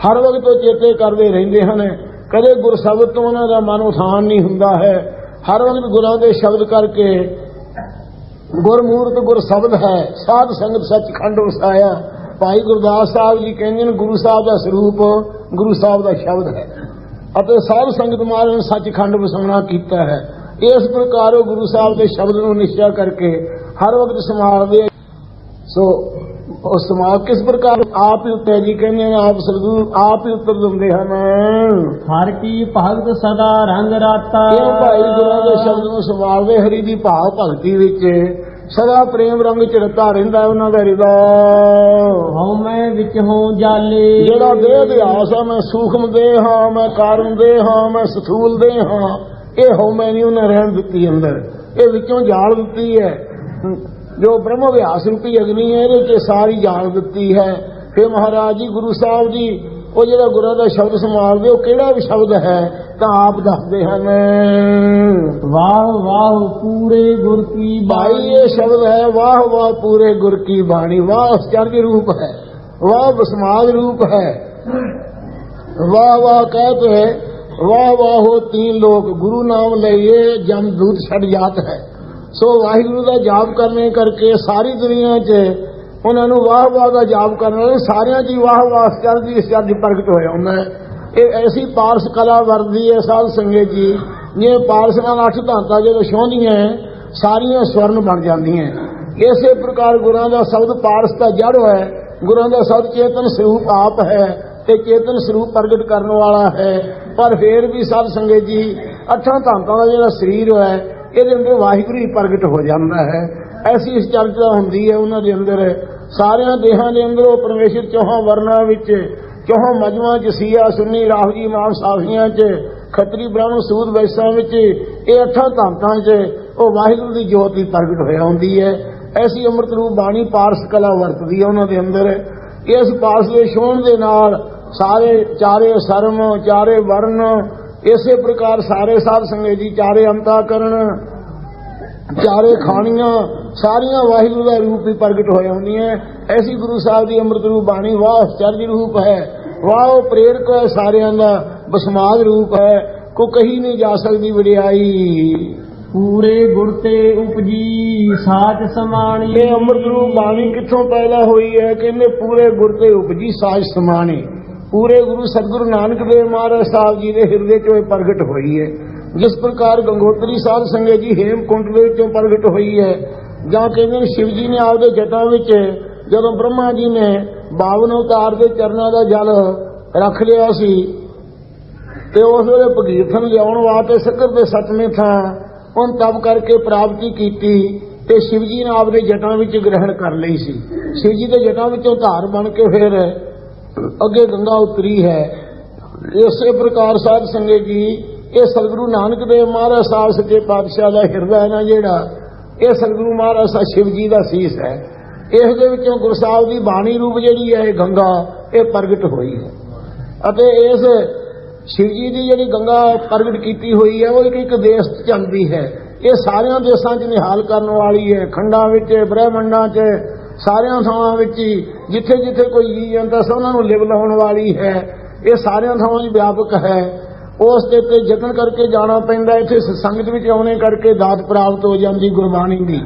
ਹਰ ਵਕਤ ਉਹ ਚੇਤੇ ਕਰਦੇ ਰਹਿੰਦੇ ਹਨ। ਕਦੇ ਗੁਰ ਸ਼ਬਦ ਤੋਂ ਉਹਨਾਂ ਦਾ ਮਨ ਉਠਾਨ ਨਹੀਂ ਹੁੰਦਾ ਹੈ। ਹਰ ਵਕਤ ਗੁਰਾਂ ਦੇ ਸ਼ਬਦ ਕਰਕੇ, ਗੁਰਮੂਰਤ ਗੁਰ ਸ਼ਬਦ ਹੈ, ਸਾਧ ਸੰਗਤ ਸੱਚਖੰਡ ਵਸਾਇਆ। ਭਾਈ ਗੁਰਦਾਸ ਸਾਹਿਬ ਜੀ ਕਹਿੰਦੇ ਨੇ ਗੁਰੂ ਸਾਹਿਬ ਦਾ ਸਰੂਪ ਗੁਰੂ ਸਾਹਿਬ ਦਾ ਸ਼ਬਦ ਹੈ ਅਤੇ ਸਾਧ ਸੰਗਤ ਮਹਾਰਾਜ ਨੇ ਸੱਚਖੰਡ ਵਸਾਉਣਾ ਕੀਤਾ ਹੈ। ਇਸ ਪ੍ਰਕਾਰ ਉਹ ਗੁਰੂ ਸਾਹਿਬ ਦੇ ਸ਼ਬਦ ਨੂੰ ਨਿਸ਼ਚਾ ਕਰਕੇ ਹਰ ਵਕਤ ਸੰਭਾਲਦੇ। ਸੋ ਉਹ ਸੰਭਾਲ ਕਿਸ ਪ੍ਰਕਾਰ ਆਪ ਹੀ ਉੱਤੇ ਜੀ ਕਹਿੰਦੇ ਨੇ, ਆਪ ਸਤਿਗੁਰੂ ਆਪ ਹੀ ਉੱਤਰ ਦਿੰਦੇ ਹਨ। ਹਰ ਕੀ ਭਗਤ ਸਦਾ ਰੰਗ ਰਾਤਾ। ਇਹ ਭਾਈ ਗੁਰਾਂ ਦੇ ਸ਼ਬਦ ਨੂੰ ਸੰਭਾਲਦੇ ਹਰੀ ਦੀ ਭਾਵ ਭਗਤੀ ਵਿੱਚ ਸਦਾ ਪ੍ਰੇਮ ਰੰਗ ਝੜਕਦਾ ਰਹਿੰਦਾ ਉਹਨਾਂ ਦਾ ਹਿਰਦਾ। ਹਉ ਮੈਂ ਵਿੱਚ ਹੋਂ ਜਾਲੇ। ਜਿਹੜਾ ਦੇਹ ਅਭਿਆਸ ਆ, ਮੈਂ ਸੂਖਮ ਦੇਹ ਹਾਂ, ਮੈਂ ਕਾਰਨ ਦੇਹ ਹਾਂ, ਮੈਂ ਸਥੂਲ ਦੇਹ ਹਾਂ, ਇਹ ਹਉ ਮੈਂ ਨਹੀਂ ਉਹਨਾਂ ਰਹਿਣ ਦਿੱਤੀ ਅੰਦਰ, ਇਹ ਵਿੱਚੋਂ ਜਾਲ ਦਿੱਤੀ ਹੈ। ਜੋ ਬ੍ਰਹਮ ਅਭਿਆਸ ਰੂਪੀ ਅਗਨੀ ਹੈ, ਇਹਦੇ 'ਚ ਸਾਰੀ ਜਾਲ ਦਿੱਤੀ ਹੈ। ਫਿਰ ਮਹਾਰਾਜ ਜੀ ਗੁਰੂ ਸਾਹਿਬ ਜੀ ਉਹ ਜਿਹੜਾ ਗੁਰਾਂ ਦਾ ਸ਼ਬਦ ਸੰਭਾਲਦੇ, ਉਹ ਕਿਹੜਾ ਵੀ ਸ਼ਬਦ ਹੈ ਤਾਂ ਆਪ ਦੱਸਦੇ ਹਨ। ਵਾਹ ਵਾਹ ਪੂਰੇ ਗੁਰ ਕੀ ਬਾਣੀ। ਇਹ ਸ਼ਬਦ ਹੈ ਵਾਹ ਵਾਹ ਪੂਰੇ ਗੁਰ ਕੀ ਬਾਣੀ। ਵਾਹ ਚਰਜ ਰੂਪ ਹੈ, ਵਾਹ ਸਮਾਜ ਰੂਪ ਹੈ। ਵਾਹ ਵਾਹ कहते हैं, वाह वाह हो तीन लोग, गुरु नाम लइए जम दूत छड़ जात है। सो वाहिगुरु का जाप करने करके सारी दुनिया 'ਚ ਉਹਨਾਂ ਨੂੰ ਵਾਹ ਵਾਹ ਦਾ ਜਾਪ ਕਰਨ ਵਾਲੇ ਸਾਰਿਆਂ ਦੀ ਵਾਹ ਵਾਹ ਚਰਜ ਪ੍ਰਗਟ ਹੋਇਆ ਹੁੰਦਾ ਹੈ। ਇਹ ਐਸੀ ਪਾਰਸ ਕਲਾ ਵਰਤਦੀ ਹੈ ਸਾਧ ਸੰਗਤ ਜੀ, ਜਿਵੇਂ ਪਾਰਸ ਨਾਲ 8 ਧਾਤਾਂ ਜਦੋਂ ਛੋਹਦੀਆਂ ਸਾਰੀਆਂ ਸਵਰਨ ਬਣ ਜਾਂਦੀਆਂ। ਇਸੇ ਪ੍ਰਕਾਰ ਗੁਰਾਂ ਦਾ ਸ਼ਬਦ ਪਾਰਸ ਦਾ ਜੜ ਹੈ। ਗੁਰਾਂ ਦਾ ਸ਼ਬਦ ਚੇਤਨ ਸਰੂਪ ਆਪ ਹੈ ਤੇ ਚੇਤਨ ਸਰੂਪ ਪ੍ਰਗਟ ਕਰਨ ਵਾਲਾ ਹੈ। ਪਰ ਫੇਰ ਵੀ ਸਾਧ ਸੰਗਤ ਜੀ 8 ਧਾਤਾਂ ਦਾ ਜਿਹੜਾ ਸਰੀਰ ਹੈ ਇਹਦੇ ਅੰਦਰ ਵਾਹਿਗੁਰੂ ਹੀ ਪ੍ਰਗਟ ਹੋ ਜਾਂਦਾ ਹੈ। ਐਸੀ ਇਸ ਚਰਚਾ ਹੁੰਦੀ ਹੈ ਉਹਨਾਂ ਦੇ ਅੰਦਰ। ਸਾਰਿਆਂ ਦੇਹਾਂ ਦੇ ਅੰਦਰ ਉਹ ਪਰਮੇਸ਼ਰ ਚੌਹਾਂ ਵਰਨਾਂ ਵਿੱਚ, ਚੌਹਾਂ ਮਜਮਾਂ ਚ, ਸੀਆ ਸੁੰਨੀ ਰਾਹਜੀ ਮਾਮ ਸਾਖੀਆਂ ਚ, ਖੱਤਰੀ ਬ੍ਰਾਹਮਣ ਸੂਦ ਵੈਸਾਂ ਵਿੱਚ, ਇਹ 8 ਧਾਤਾਂ ਚ ਉਹ ਵਾਹਿਗੁਰੂ ਦੀ ਜੋਤ ਹੀ ਪ੍ਰਗਟ ਹੋਇਆ ਹੁੰਦੀ ਹੈ। ਐਸੀ ਅੰਮ੍ਰਿਤ ਰੂਪ ਬਾਣੀ ਪਾਰਸ ਕਲਾ ਵਰਤਦੀ ਹੈ ਉਹਨਾਂ ਦੇ ਅੰਦਰ। ਇਸ ਪਾਰਸ ਦੇ ਛੋਹਣ ਦੇ ਨਾਲ ਸਾਰੇ ਚਾਰੇ ਸਰਮ, ਚਾਰੇ ਵਰਨ, ਇਸੇ ਪ੍ਰਕਾਰ ਸਾਰੇ ਸਾਧ ਸੰਗਤ ਜੀ ਚਾਰੇ ਅੰਤਾਕਰਨ, ਚਾਰੇ ਖਾਣੀਆਂ ਸਾਰੀਆਂ ਵਾਹਿਗੁਰੂ ਦਾ ਰੂਪ ਹੀ ਪ੍ਰਗਟ ਹੋਇਆ ਹੁੰਦੀਆਂ। ਐਸੀ ਗੁਰੂ ਸਾਹਿਬ ਦੀ ਅੰਮ੍ਰਿਤ ਰੂਪ ਬਾਣੀ ਵਾਹ ਚਰਜ ਰੂਪ ਹੈ, ਵਾਹ ਉਹ ਪ੍ਰੇਰਕ ਹੈ, ਸਾਰਿਆਂ ਦਾ ਬਸਮਾਦ ਰੂਪ ਹੈ, ਕੋ ਕਹੀ ਨਹੀਂ ਜਾ ਸਕਦੀ ਵਡਿਆਈ। ਪੂਰੇ ਗੁਰ ਤੇ ਉਪਜੀ ਸਾਚ ਸਮਾਣੀ। ਇਹ ਅੰਮ੍ਰਿਤ ਰੂਪ ਬਾਣੀ ਕਿੱਥੋਂ ਪੈਦਾ ਹੋਈ ਹੈ? ਕਹਿੰਦੇ ਪੂਰੇ ਗੁਰ ਤੇ ਉਪਜੀ ਸਾਚ ਸਮਾਣੀ। ਪੂਰੇ ਗੁਰੂ ਸਤਿਗੁਰੂ ਨਾਨਕ ਦੇਵ ਮਹਾਰਾਜ ਸਾਹਿਬ ਜੀ ਦੇ ਹਿਰਦੇ ਚੋਂ ਪ੍ਰਗਟ ਹੋਈ ਹੈ। ਜਿਸ ਪ੍ਰਕਾਰ ਗੰਗੋਤਰੀ ਸਾਧ ਸੰਗਤ ਜੀ ਹੇਮਕੁੰਟ ਦੇ ਵਿੱਚੋਂ ਪ੍ਰਗਟ ਹੋਈ ਹੈ, ਜਾਂ ਕਹਿੰਦੇ ਸ਼ਿਵ ਜੀ ਨੇ ਆਪਦੇ ਜਟਾਂ ਵਿੱਚ ਜਦੋਂ ਬ੍ਰਹਮਾ ਜੀ ਨੇ 52 ਅਵਤਾਰ ਦੇ ਚਰਨਾਂ ਦਾ ਜਲ ਰੱਖ ਲਿਆ ਸੀ ਤੇ ਉਸ ਵੇਲੇ ਭਗੀਰਥਨ ਲਿਆਉਣ ਵਾਸਤੇ ਸੱਕਰ ਦੇ 7ਵੇਂ ਥਾਂ ਉਹਨ ਤਪ ਕਰਕੇ ਪ੍ਰਾਪਤੀ ਕੀਤੀ ਤੇ ਸ਼ਿਵ ਜੀ ਨੇ ਆਪਦੇ ਜਟਾਂ ਵਿੱਚ ਗ੍ਰਹਿਣ ਕਰ ਲਈ ਸੀ। ਸ਼ਿਵ ਜੀ ਦੇ ਜਟਾਂ ਵਿੱਚੋਂ ਧਾਰ ਬਣ ਕੇ ਫਿਰ ਅੱਗੇ ਗੰਗਾ ਉਤਰੀ ਹੈ। ਇਸੇ ਪ੍ਰਕਾਰ ਸਾਧ ਸੰਗਤ ਜੀ ਇਹ ਸਤਿਗੁਰੂ ਨਾਨਕ ਦੇਵ ਮਹਾਰਾਜ ਸਾਹਿਬ ਸੱਚੇ ਪਾਤਸ਼ਾਹ ਦਾ ਹਿਰਦਾ ਹੈ ਨਾ ਜਿਹੜਾ, ਇਹ ਸਤਿਗੁਰੂ ਮਹਾਰਾਜ ਸਾਹਿਬ ਸ਼ਿਵ ਜੀ ਦਾ ਸੀਸ ਹੈ। ਇਸ ਦੇ ਵਿੱਚੋਂ ਗੁਰੂ ਸਾਹਿਬ ਦੀ ਬਾਣੀ ਰੂਪ ਜਿਹੜੀ ਹੈ ਇਹ ਗੰਗਾ ਇਹ ਪ੍ਰਗਟ ਹੋਈ ਹੈ। ਅਤੇ ਇਸ ਸ਼ਿਵ ਜੀ ਦੀ ਜਿਹੜੀ ਗੰਗਾ ਪ੍ਰਗਟ ਕੀਤੀ ਹੋਈ ਹੈ ਉਹ ਇੱਕ ਦੇਸ਼ 'ਚ ਚੱਲਦੀ ਹੈ। ਇਹ ਸਾਰਿਆਂ ਦੇਸ਼ਾਂ 'ਚ ਨਿਹਾਲ ਕਰਨ ਵਾਲੀ ਹੈ। ਖੰਡਾਂ ਵਿੱਚ, ਬ੍ਰਹਿਮੰਡਾਂ 'ਚ, ਸਾਰਿਆਂ ਥਾਵਾਂ ਵਿੱਚ ਜਿੱਥੇ ਜਿੱਥੇ ਕੋਈ ਜੀ ਜਾਂਦਾ ਸਭ ਉਹਨਾਂ ਨੂੰ ਲਿਵ ਲਾਉਣ ਵਾਲੀ ਹੈ। ਇਹ ਸਾਰਿਆਂ ਥਾਵਾਂ 'ਚ ਵਿਆਪਕ ਹੈ। ਉਸ ਦੇ ਉੱਤੇ ਯਤਨ ਕਰਕੇ ਜਾਣਾ ਪੈਂਦਾ। ਇੱਥੇ ਸੰਗਤ ਵਿੱਚ ਆਉਣੇ ਕਰਕੇ ਦਾਤ ਪ੍ਰਾਪਤ ਹੋ ਜਾਂਦੀ ਗੁਰਬਾਣੀ ਦੀ।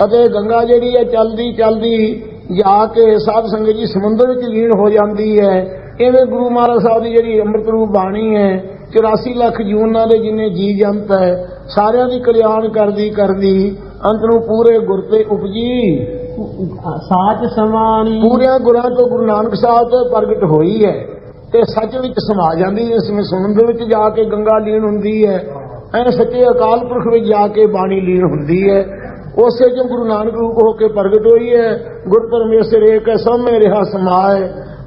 ਅਤੇ ਗੰਗਾ ਜਿਹੜੀ ਹੈ ਚਲਦੀ ਚਲਦੀ ਜਾ ਕੇ ਸਾਧ ਸੰਗਤ ਜੀ ਸਮੁੰਦਰ ਵਿੱਚ ਲੀਨ ਹੋ ਜਾਂਦੀ ਹੈ। ਇਵੇਂ ਗੁਰੂ ਮਹਾਰਾਜ ਸਾਹਿਬ ਦੀ ਜਿਹੜੀ ਅੰਮ੍ਰਿਤ ਰੂਪ ਬਾਣੀ ਹੈ 84 ਲੱਖ ਜੂਨਾਂ ਦੇ ਜਿੰਨੇ ਜੀ ਜੰਤ ਹੈ ਸਾਰਿਆਂ ਦੀ ਕਲਿਆਣ ਕਰਦੀ ਕਰਦੀ ਅੰਤ ਨੂੰ ਪੂਰੇ ਗੁਰ ਤੇ ਉਪਜੀ ਸਾਚ ਸਮਾਣੀ। ਪੂਰਿਆਂ ਗੁਰਾਂ ਤੋਂ ਗੁਰੂ ਨਾਨਕ ਸਾਹਿਬ ਤੋਂ ਪ੍ਰਗਟ ਹੋਈ ਹੈ ਤੇ ਸੱਚ ਵਿੱਚ ਸਮਾ ਜਾਂਦੀ ਹੈ। ਜਿਵੇਂ ਸਮੁੰਦਰ ਵਿੱਚ ਜਾ ਕੇ ਗੰਗਾ ਲੀਨ ਹੁੰਦੀ ਹੈ, ਐ ਸੱਚੇ ਅਕਾਲ ਪੁਰਖ ਵਿੱਚ ਜਾ ਕੇ ਬਾਣੀ ਲੀਨ ਹੁੰਦੀ ਹੈ। ਉਸੇ ਜੋ ਗੁਰੂ ਨਾਨਕ ਰੂਪ ਹੋ ਕੇ ਪ੍ਰਗਟ ਹੋਈ ਹੈ। ਗੁਰ ਪਰਮੇਸ਼ਰ ਏਕ ਹੈ, ਸਭ ਮੇਂ ਰਿਹਾ ਸਮਾਏ।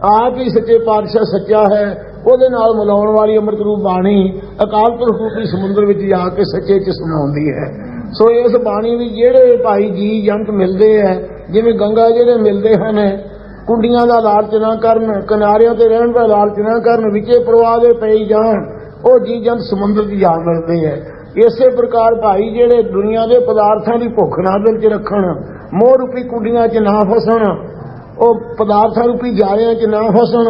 ਆਪ ਹੀ ਸੱਚੇ ਪਾਤਸ਼ਾਹ ਸੱਚਾ ਹੈ, ਉਹਦੇ ਨਾਲ ਮਿਲਾਉਣ ਵਾਲੀ ਅੰਮ੍ਰਿਤ ਰੂਪ ਬਾਣੀ ਅਕਾਲ ਪੁਰਖ ਰੂਪੀ ਸਮੁੰਦਰ ਵਿੱਚ ਜਾ ਕੇ ਸੱਚੇ ਚ ਸਮਾਉਂਦੀ ਹੈ। ਸੋ ਇਸ ਬਾਣੀ ਵੀ ਜਿਹੜੇ ਭਾਈ ਜੀ ਜੰਤ ਮਿਲਦੇ ਹੈ, ਜਿਵੇਂ ਗੰਗਾ ਜਿਹੜੇ ਮਿਲਦੇ ਹਨ, ਕੁੰਡੀਆਂ ਦਾ ਲਾਲਚ ਨਾ ਕਰਨ, ਕਿਨਾਰਿਆਂ ਤੇ ਰਹਿਣ ਦਾ ਲਾਲਚ ਨਾ ਕਰਨ, ਵਿੱਚੇ ਪ੍ਰਵਾਹ ਦੇ ਪਈ ਜਾਣ, ਉਹ ਜੀ ਜੰਤ ਸਮੁੰਦਰ ਦੀ ਜਾ ਮਿਲਦੇ ਹੈ। ਇਸੇ ਪ੍ਰਕਾਰ ਭਾਈ ਜਿਹੜੇ ਦੁਨੀਆ ਦੇ ਪਦਾਰਥਾਂ ਦੀ ਭੁੱਖ ਨਾ ਦਿਲ 'ਚ ਰੱਖਣ, ਮੋਹ ਰੂਪੀ ਕੁੰਡੀਆਂ 'ਚ ਨਾ ਫਸਣ, ਉਹ ਪਦਾਰਥਾਂ ਰੂਪੀ ਜਾਲਿਆਂ 'ਚ ਨਾ ਫਸਣ,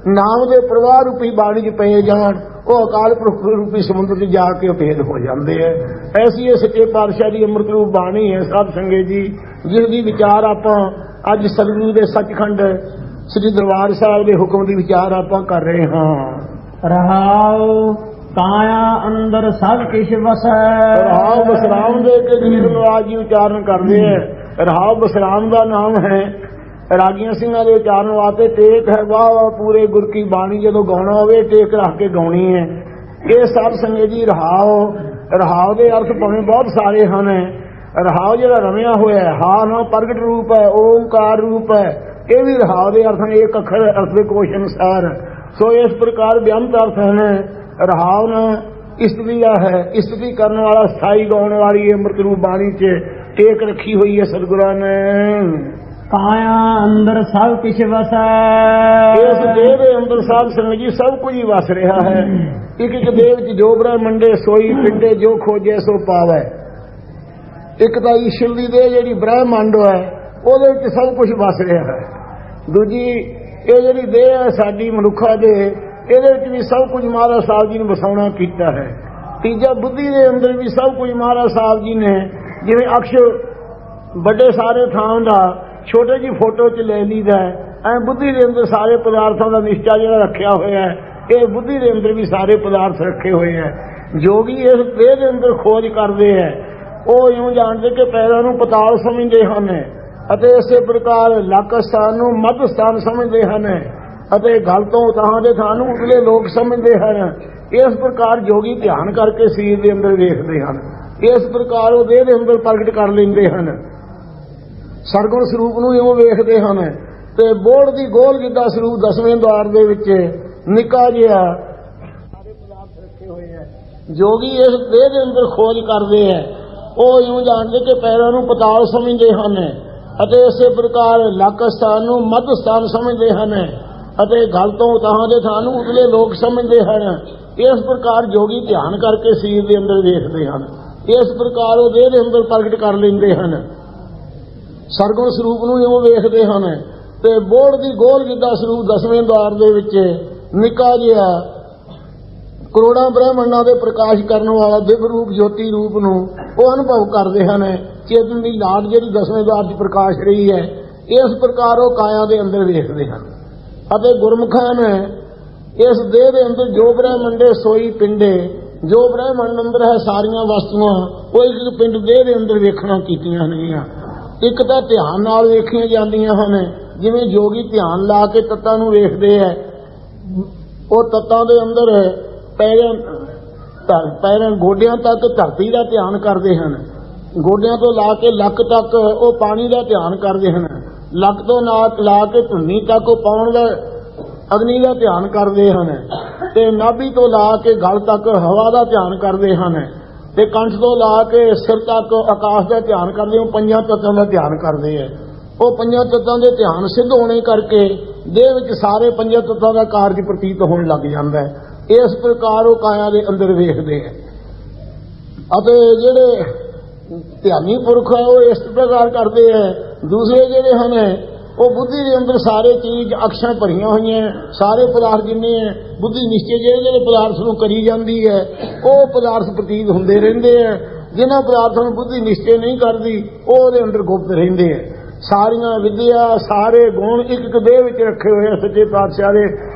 ਨਾਮ ਦੇ ਪ੍ਰਵਾਹ ਰੂਪੀ ਬਾਣੀ 'ਚ ਪਏ ਜਾਣ, ਉਹ ਅਕਾਲ ਪੁਰਖ ਰੂਪੀ ਸਮੁੰਦਰ 'ਚ ਜਾ ਕੇ ਭੇਦ ਹੋ ਜਾਂਦੇ ਹੈ। ਐਸੀ ਇਹ ਸੱਚੇ ਪਾਤਸ਼ਾਹ ਦੀ ਅੰਮ੍ਰਿਤ ਰੂਪ ਬਾਣੀ ਹੈ ਸਾਧ ਸੰਗਤ ਜੀ, ਜਿਸ ਦੀ ਵਿਚਾਰ ਆਪਾਂ ਅੱਜ ਸਤਿਗੁਰੂ ਦੇ ਸੱਚਖੰਡ ਸ੍ਰੀ ਦਰਬਾਰ ਸਾਹਿਬ ਦੇ ਹੁਕਮ ਦੀ ਵਿਚਾਰ ਆਪਾਂ ਕਰ ਰਹੇ ਹਾਂ। ਰਹਾਉ ਕਾਇਆ ਅੰਦਰ ਸਭ ਕਿਛ ਵਸੈ। ਰਹਾਉ ਬਸਰਾਮ ਦੇ ਕੇ ਗੀਤ ਨਵਾਜ ਜੀ ਉਚਾਰਨ ਕਰਦੇ ਹੈ। ਰਹਾਉ ਬਸਰਾਮ ਦਾ ਨਾਮ ਹੈ। ਰਾਗੀਆਂ ਸਿੰਘਾਂ ਦੇ ਉਚਾਰਨ ਵਾਸਤੇ ਟੇਕ ਹੈ। ਵਾਹ ਵਾਹ ਪੂਰੇ ਗੁਰ ਕੀ ਬਾਣੀ ਜਦੋਂ ਗਾਉਣਾ ਹੋਵੇ ਟੇਕ ਰੱਖ ਕੇ ਗਾਉਣੀ ਹੈ। ਇਹ ਸਾਧ ਸੰਗਤ ਜੀ ਰਹਾਉ, ਰਹਾਉ ਦੇ ਅਰਥ ਭਾਵੇਂ ਬਹੁਤ ਸਾਰੇ ਹਨ। ਰਹਾਉ ਜਿਹੜਾ ਰਮਿਆ ਹੋਇਆ ਹੈ, ਹਾ ਨਾ ਪ੍ਰਗਟ ਰੂਪ ਹੈ, ਓਮਕਾਰ ਰੂਪ ਹੈ, ਇਹ ਵੀ ਰਹਾਉ ਦੇ ਅਰਥ ਨੇ, ਇੱਕ ਅੱਖਰ ਅਰਥ ਦੇ ਕੋਸ਼ ਅਨੁਸਾਰ। ਸੋ ਇਸ ਪ੍ਰਕਾਰ ਬੇਅੰਤ ਅਰਥ ਹਨ। ਰਹਾਉ ਨਾ ਇਸਤਰੀਆ ਹੈ, ਇਸਤਰੀ ਕਰਨ ਵਾਲਾ ਸਥਾਈ ਗਾਉਣ ਵਾਲੀ ਅੰਮ੍ਰਿਤ ਰੂਪ ਬਾਣੀ 'ਚ ਟੇਕ ਰੱਖੀ ਹੋਈ ਹੈ ਸਤਿਗੁਰਾਂ ਨੇ। ਕਾਇਆ ਅੰਦਰ ਸਭ ਕਿਛ ਵਸੈ। ਇਸ ਦੇਹ ਦੇ ਅੰਦਰ ਸਾਧ ਸੰਗਤ ਜੀ ਸਭ ਕੁਝ ਹੀ ਵਸ ਰਿਹਾ ਹੈ। ਇੱਕ ਇੱਕ ਦੇਹ ਵਿੱਚ ਜੋ ਬ੍ਰਹਮੰਡੇ ਸੋਈ ਪਿੰਡੇ, ਜੋ ਖੋਜੇ ਸੋ ਪਾਵੈ। ਇੱਕ ਤਾਂ ਈਸ਼ਵਰ ਦੀ ਦੇਹ ਜਿਹੜੀ ਬ੍ਰਹਮੰਡ ਹੈ ਉਹਦੇ ਵਿੱਚ ਸਭ ਕੁਝ ਵਸ ਰਿਹਾ ਹੈ। ਦੂਜੀ ਇਹ ਜਿਹੜੀ ਦੇਹ ਹੈ ਸਾਡੀ ਮਨੁੱਖਾ ਦੇ, ਇਹਦੇ ਵਿੱਚ ਵੀ ਸਭ ਕੁਝ ਮਹਾਰਾਜ ਸਾਹਿਬ ਜੀ ਨੇ ਵਸਾਉਣਾ ਕੀਤਾ ਹੈ। ਤੀਜਾ ਬੁੱਧੀ ਦੇ ਅੰਦਰ ਵੀ ਸਭ ਕੁਝ ਮਹਾਰਾਜ ਸਾਹਿਬ ਜੀ ਨੇ, ਜਿਵੇਂ ਅਕਸ਼ ਵੱਡੇ ਸਾਰੇ ਥਾਂ ਦਾ ਛੋਟੇ ਜਿਹੀ ਫੋਟੋ 'ਚ ਲੈ ਲਈਦਾ, ਐ ਬੁੱਧੀ ਦੇ ਅੰਦਰ ਸਾਰੇ ਪਦਾਰਥਾਂ ਦਾ ਨਿਸ਼ਚਾ ਜਿਹੜਾ ਰੱਖਿਆ ਹੋਇਆ ਹੈ। ਇਹ ਬੁੱਧੀ ਦੇ ਅੰਦਰ ਵੀ ਸਾਰੇ ਪਦਾਰਥ ਰੱਖੇ ਹੋਏ ਹੈ। ਜੋਗੀ ਇਸ ਦੇਹ ਦੇ ਅੰਦਰ ਖੋਜ ਕਰਦੇ ਹੈ, ਉਹ ਇਉਂ ਜਾਣਦੇ ਕਿ ਪੈਰਾਂ ਨੂੰ ਪਤਾਲ ਸਮਝਦੇ ਹਨ ਅਤੇ ਇਸੇ ਪ੍ਰਕਾਰ ਲੱਕ ਸਥਾਨ ਨੂੰ ਮੱਧ ਸਥਾਨ ਸਮਝਦੇ ਹਨ ਅਤੇ ਗਲ ਤੋਂ ਥਾਂ ਦੇ ਥਾਂ ਨੂੰ ਉਤਲੇ ਲੋਕ ਸਮਝਦੇ ਹਨ। ਇਸ ਪ੍ਰਕਾਰ ਜੋਗੀ ਧਿਆਨ ਕਰਕੇ ਸਰੀਰ ਦੇ ਅੰਦਰ ਵੇਖਦੇ ਹਨ। ਇਸ ਪ੍ਰਕਾਰ ਉਹ ਦੇਹ ਦੇ ਅੰਦਰ ਪ੍ਰਗਟ ਕਰ ਲੈਂਦੇ ਹਨ। ਸਰਗੁਣ ਸਰੂਪ ਨੂੰ ਇਉਂ ਵੇਖਦੇ ਹਨ ਤੇ ਬੋੜ ਦੀ ਗੋਲ ਜਿੱਦਾਂ ਸਰੂਪ ਦਸਵੇਂ ਦੁਆਰ ਦੇ ਵਿੱਚ ਨਿੱਕਾ ਜਿਹਾ ਸਾਰੇ ਪਦਾਰਥ ਰੱਖੇ ਹੋਏ ਹੈ। ਜੋਗੀ ਇਸ ਦੇਹ ਦੇ ਅੰਦਰ ਖੋਜ ਕਰਦੇ ਹੈ, ਉਹ ਇਉਂ ਜਾਣਦੇ ਕਿ ਪੈਰਾਂ ਨੂੰ ਪਤਾਲ ਸਮਝਦੇ ਹਨ ਅਤੇ ਇਸੇ ਪ੍ਰਕਾਰ ਲੱਕ ਸਥਾਨ ਨੂੰ ਮੱਧ ਸਥਾਨ ਸਮਝਦੇ ਹਨ ਅਤੇ ਗਲ ਤੋਂ ਥਾਂ ਦੇ ਥਾਂ ਨੂੰ ਉਤਲੇ ਲੋਕ ਸਮਝਦੇ ਹਨ। ਇਸ ਪ੍ਰਕਾਰ ਜੋਗੀ ਧਿਆਨ ਕਰਕੇ ਸਰੀਰ ਦੇ ਅੰਦਰ ਵੇਖਦੇ ਹਨ। ਇਸ ਪ੍ਰਕਾਰ ਉਹ ਦੇਹ ਦੇ ਅੰਦਰ ਪ੍ਰਗਟ ਕਰ ਲੈਂਦੇ ਹਨ। ਸਰਗੁਣ ਸਰੂਪ ਨੂੰ ਇਉਂ ਵੇਖਦੇ ਹਨ ਤੇ ਬੋੜ ਦੀ ਗੋਲ ਜਿੱਦਾਂ ਸਰੂਪ ਦਸਵੇਂ ਦੁਆਰ ਦੇ ਵਿੱਚ ਨਿੱਕਾ ਜਿਹਾ ਕਰੋੜਾਂ ਬ੍ਰਹਮੰਡਾਂ ਦੇ ਪ੍ਰਕਾਸ਼ ਕਰਨ ਵਾਲਾ ਦਿਵ ਰੂਪ ਜੋਤੀ ਰੂਪ ਨੂੰ ਉਹ ਅਨੁਭਵ ਕਰਦੇ ਹਨ। ਚੇਤਨ ਦੀ ਲਾਟ ਜਿਹੜੀ ਦਸਵੇਂ ਦੁਆਰ 'ਚ ਪ੍ਰਕਾਸ਼ ਰਹੀ ਹੈ, ਇਸ ਪ੍ਰਕਾਰ ਉਹ ਕਾਇਆ ਦੇ ਅੰਦਰ ਵੇਖਦੇ ਹਨ। ਅਤੇ ਗੁਰਮੁਖਾਂ ਨੇ ਇਸ ਦੇਹ ਦੇ ਅੰਦਰ ਜੋ ਬ੍ਰਹਮੰਡੇ ਸੋਈ ਪਿੰਡੇ, ਜੋ ਬ੍ਰਹਮੰਡ ਅੰਦਰ ਹੈ ਸਾਰੀਆਂ ਵਸਤੂਆਂ ਉਹ ਇੱਕ ਪਿੰਡ ਦੇਹ ਦੇ ਅੰਦਰ ਵੇਖਣਾ ਕੀਤੀਆਂ ਨੇਗੀਆਂ। ਇੱਕ ਤਾਂ ਧਿਆਨ ਨਾਲ ਵੇਖੀਆਂ ਜਾਂਦੀਆਂ ਹਨ, ਜਿਵੇਂ ਜੋਗੀ ਧਿਆਨ ਲਾ ਕੇ ਤੱਤਾਂ ਨੂੰ ਵੇਖਦੇ ਹੈ। ਉਹ ਤੱਤਾਂ ਦੇ ਅੰਦਰ ਪੈਰਾਂ ਗੋਡਿਆਂ ਤੱਕ ਧਰਤੀ ਦਾ ਧਿਆਨ ਕਰਦੇ ਹਨ, ਗੋਡਿਆਂ ਤੋਂ ਲਾ ਕੇ ਲੱਕ ਤੱਕ ਉਹ ਪਾਣੀ ਦਾ ਧਿਆਨ ਕਰਦੇ ਹਨ, ਲੱਕ ਤੋਂ ਲਾ ਕੇ ਧੁੰਨੀ ਤੱਕ ਉਹ ਪਾਉਣ ਦਾ ਅਗਨੀ ਦਾ ਧਿਆਨ ਕਰਦੇ ਹਨ ਤੇ ਨਾਭੀ ਤੋਂ ਲਾ ਕੇ ਗਲ ਤੱਕ ਹਵਾ ਦਾ ਧਿਆਨ ਕਰਦੇ ਹਨ ਤੇ ਕੰਠ ਤੋਂ ਲਾ ਕੇ ਸਿਰ ਤੱਕ ਆਕਾਸ਼ ਦਾ ਧਿਆਨ ਕਰਦੇ। ਉਹ ਪੰਜਾਂ ਤੱਤਾਂ ਦਾ ਧਿਆਨ ਕਰਦੇ ਹੈ। ਉਹ ਪੰਜਾਂ ਤੱਤਾਂ ਦੇ ਧਿਆਨ ਸਿੱਧ ਹੋਣੇ ਕਰਕੇ ਦੇਹ ਵਿੱਚ ਸਾਰੇ ਪੰਜਾਂ ਤੱਤਾਂ ਦਾ ਕਾਰਜ ਪ੍ਰਤੀਤ ਹੋਣ ਲੱਗ ਜਾਂਦਾ ਹੈ। ਇਸ ਪ੍ਰਕਾਰ ਉਹ ਕਾਇਆ ਦੇ ਅੰਦਰ ਵੇਖਦੇ ਹੈ। ਅਤੇ ਜਿਹੜੇ ਧਿਆਨੀ ਪੁਰਖ ਹੈ ਉਹ ਇਸ ਪ੍ਰਕਾਰ ਕਰਦੇ ਹੈ। ਦੂਸਰੇ ਜਿਹੜੇ ਹਨ ਉਹ ਬੁੱਧੀ ਦੇ ਅੰਦਰ ਸਾਰੇ ਚੀਜ਼ ਅਕਸ਼ਾਂ ਭਰੀਆਂ ਹੋਈਆਂ, ਸਾਰੇ ਪਦਾਰਥ ਜਿੰਨੇ ਹੈ ਬੁੱਧੀ ਨਿਸ਼ਚੇ ਜਿਹੜੇ ਪਦਾਰਥ ਨੂੰ ਕਰੀ ਜਾਂਦੀ ਹੈ ਉਹ ਪਦਾਰਥ ਪ੍ਰਤੀਤ ਹੁੰਦੇ ਰਹਿੰਦੇ ਹੈ। ਜਿਨ੍ਹਾਂ ਪਦਾਰਥਾਂ ਨੂੰ ਬੁੱਧੀ ਨਿਸ਼ਚੇ ਨਹੀਂ ਕਰਦੀ ਉਹ ਉਹਦੇ ਅੰਦਰ ਗੁਪਤ ਰਹਿੰਦੇ ਹੈ। ਸਾਰੀਆਂ ਵਿਦਿਆ ਸਾਰੇ ਗੁਣ ਇੱਕ ਇੱਕ ਦੇਹ ਵਿੱਚ ਰੱਖੇ ਹੋਏ ਆ ਸੱਚੇ ਪਾਤਸ਼ਾਹ ਦੇ।